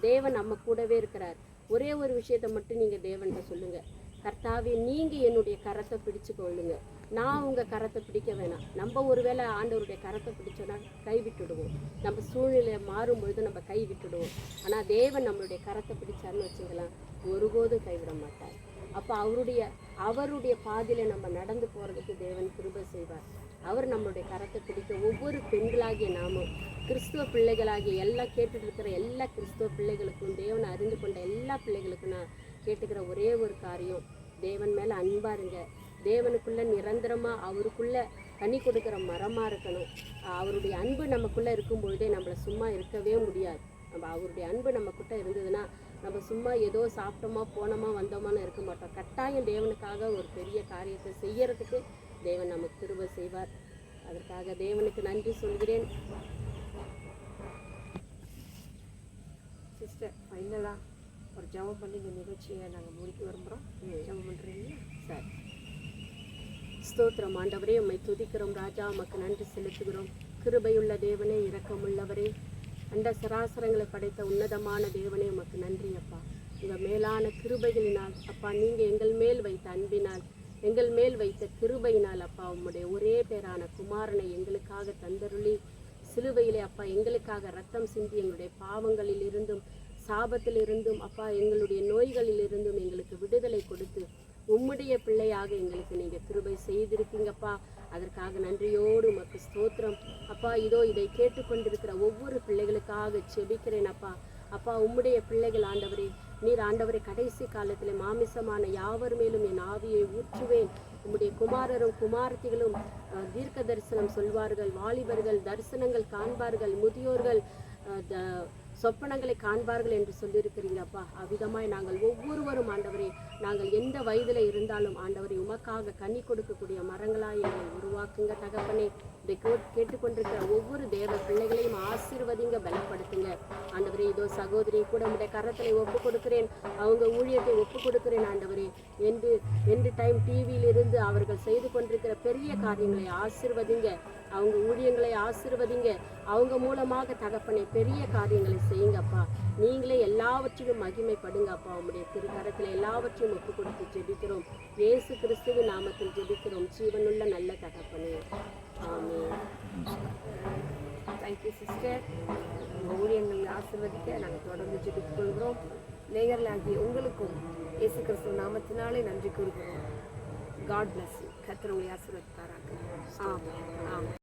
தேவன் நம்ம கூடவே இருக்கிறார். ஒரே ஒரு விஷயத்த மட்டும் நீங்கள் தேவன்கிட்ட சொல்லுங்கள், கர்த்தாவே நீங்கள் என்னுடைய கரத்தை பிடிச்சு கொள்ளுங்க, நான் உங்கள் கரத்தை பிடிக்க வேணாம். நம்ம ஒருவேளை ஆண்டவருடைய கரத்தை பிடிச்சோன்னா கைவிட்டுடுவோம், நம்ம சூழ்நிலை மாறும்பொழுது நம்ம கைவிட்டுடுவோம். ஆனால் தேவன் நம்மளுடைய கரத்தை பிடிச்சாருன்னு வச்சுக்கலாம், ஒருபோதும் கைவிட மாட்டார். அப்போ அவருடைய பாதையில நம்ம நடந்து போகிறதுக்கு தேவன் கிருபை செய்வார். அவர் நம்மளுடைய கரத்தை பிடிக்க ஒவ்வொரு பெண்களாகிய நாமும், கிறிஸ்துவ பிள்ளைகளாகிய எல்லாம் கேட்டுட்டு இருக்கிற எல்லா கிறிஸ்துவ பிள்ளைகளுக்கும், தேவனை அறிந்து கொண்ட எல்லா பிள்ளைகளுக்கும் நான் கேட்டுக்கிற ஒரே ஒரு காரியம், தேவன் மேலே அன்பாக இருங்க. தேவனுக்குள்ளே நிரந்தரமாக அவருக்குள்ளே கனி கொடுக்குற மரமாக இருக்கணும். அவருடைய அன்பு நமக்குள்ளே இருக்கும் பொழுதே நம்மளை சும்மா இருக்கவே முடியாது. அவருடைய அன்பு நம்மக்கிட்ட இருந்ததுன்னா நம்ம சும்மா ஏதோ சாப்பிட்டோமா போனோமா வந்தோமான்னு இருக்க மாட்டோம். கட்டாயம் தேவனுக்காக ஒரு பெரிய காரியத்தை செய்யறதுக்கு தேவன் நமக்கு கிருபை செய்வார். அதற்காக தேவனுக்கு நன்றி சொல்கிறேன். சிஸ்டர், ஃபைனலாக ஒரு ஜெபம் பண்ணி இந்த நிகழ்ச்சியை நாங்கள் முடிக்க விரும்புகிறோம். ஜெபம் பண்ணுறீங்க சார்? ஸ்தோத்திரம் ஆண்டவரே, உம்மை துதிக்கிறோம் ராஜா, உமக்கு நன்றி செலுத்துகிறோம். கிருபையுள்ள தேவனே, இரக்கமுள்ளவரே, அண்ட சராசரங்களை படைத்த உன்னதமான தேவனே, உமக்கு நன்றி அப்பா. உங்கள் மேலான கிருபைகளினால் அப்பா, நீங்கள் எங்கள் மேல் வைத்த அன்பினால், எங்கள் மேல் வைத்த கிருபையினால் அப்பா, உம்முடைய ஒரே பேரான குமாரனை எங்களுக்காக தந்தருளி சிலுவையிலே அப்பா எங்களுக்காக ரத்தம் சிந்தி எங்களுடைய பாவங்களில் இருந்தும் சாபத்தில் இருந்தும் அப்பா, எங்களுடைய நோய்களில் இருந்தும் எங்களுக்கு விடுதலை கொடுத்து உம்முடைய பிள்ளையாக எங்களுக்கு நீங்கள் கிருபை செய்திருக்கீங்கப்பா. அதற்காக நன்றியோடு உமக்கு ஸ்தோத்திரம் அப்பா. இதோ இதை கேட்டுக்கொண்டிருக்கிற ஒவ்வொரு பிள்ளைகளுக்காக செபிக்கிறேன் அப்பா. அப்பா, உம்முடைய பிள்ளைகள் ஆண்டவரே, நீர் ஆண்டவரே கடைசி காலத்தில் மாமிசமான யாவர் மேலும் என் ஆவியை ஊற்றுவேன். உம்முடைய குமாரரும் குமாரத்திகளும் தீர்க்க தரிசனம் சொல்வார்கள், வாலிபர்கள் தரிசனங்கள் காண்பார்கள், முதியோர்கள் சொப்பனங்களை காண்பார்கள் என்று சொல்லியிருக்கிறீங்கப்பா. அவ்விதமாய் நாங்கள் ஒவ்வொருவரும் ஆண்டவரே, நாங்கள் எந்த வயதில் இருந்தாலும் ஆண்டவரே, உமக்காக கனி கொடுக்கக்கூடிய மரங்களாய் எங்களை உருவாக்குங்க தகப்பனே. இதை கேட்டுக்கொண்டிருக்கிற ஒவ்வொரு தேவ பிள்ளைகளையும் ஆசீர்வதிங்க, பலப்படுத்துங்க ஆண்டவரே. இதோ சகோதரியை கூட உடைய கரத்தில் ஒப்பு கொடுக்கிறேன், அவங்க ஊழியத்தை ஒப்பு கொடுக்கிறேன் ஆண்டவரே. எந்த டைம் டிவியில் இருந்து அவர்கள் செய்து கொண்டிருக்கிற பெரிய காரியங்களை ஆசீர்வதிங்க, அவங்க ஊழியங்களை ஆசீர்வதிங்க, அவங்க மூலமாக தகப்பனை பெரிய காரியங்களை செய்யுங்கப்பா. நீங்களே எல்லாவற்றையும் மகிமைப்படுங்க அப்பா. உங்களுடைய திருக்கரத்தில் எல்லாவற்றையும் ஒப்பு கொடுத்து ஜெபிக்கிறோம். இயேசு கிறிஸ்துவின் நாமத்தில் ஜெபிக்கிறோம், ஜீவனுள்ள நல்ல தகப்பனே, ஆமென். Thank you sister. உங்கள் ஊழியங்களை ஆசீர்வதிக்க நாங்கள் தொடர்ந்து ஜெபித்துக் கொள்கிறோம். நேயர்களாகிய உங்களுக்கும் இயேசு கிறிஸ்துவ நாமத்தினாலே நன்றி கூறுகிறோம். God bless you. கர்த்தர் உங்களை ஆசீர்வதிப்பாராக. ஆமென். ஆமென்.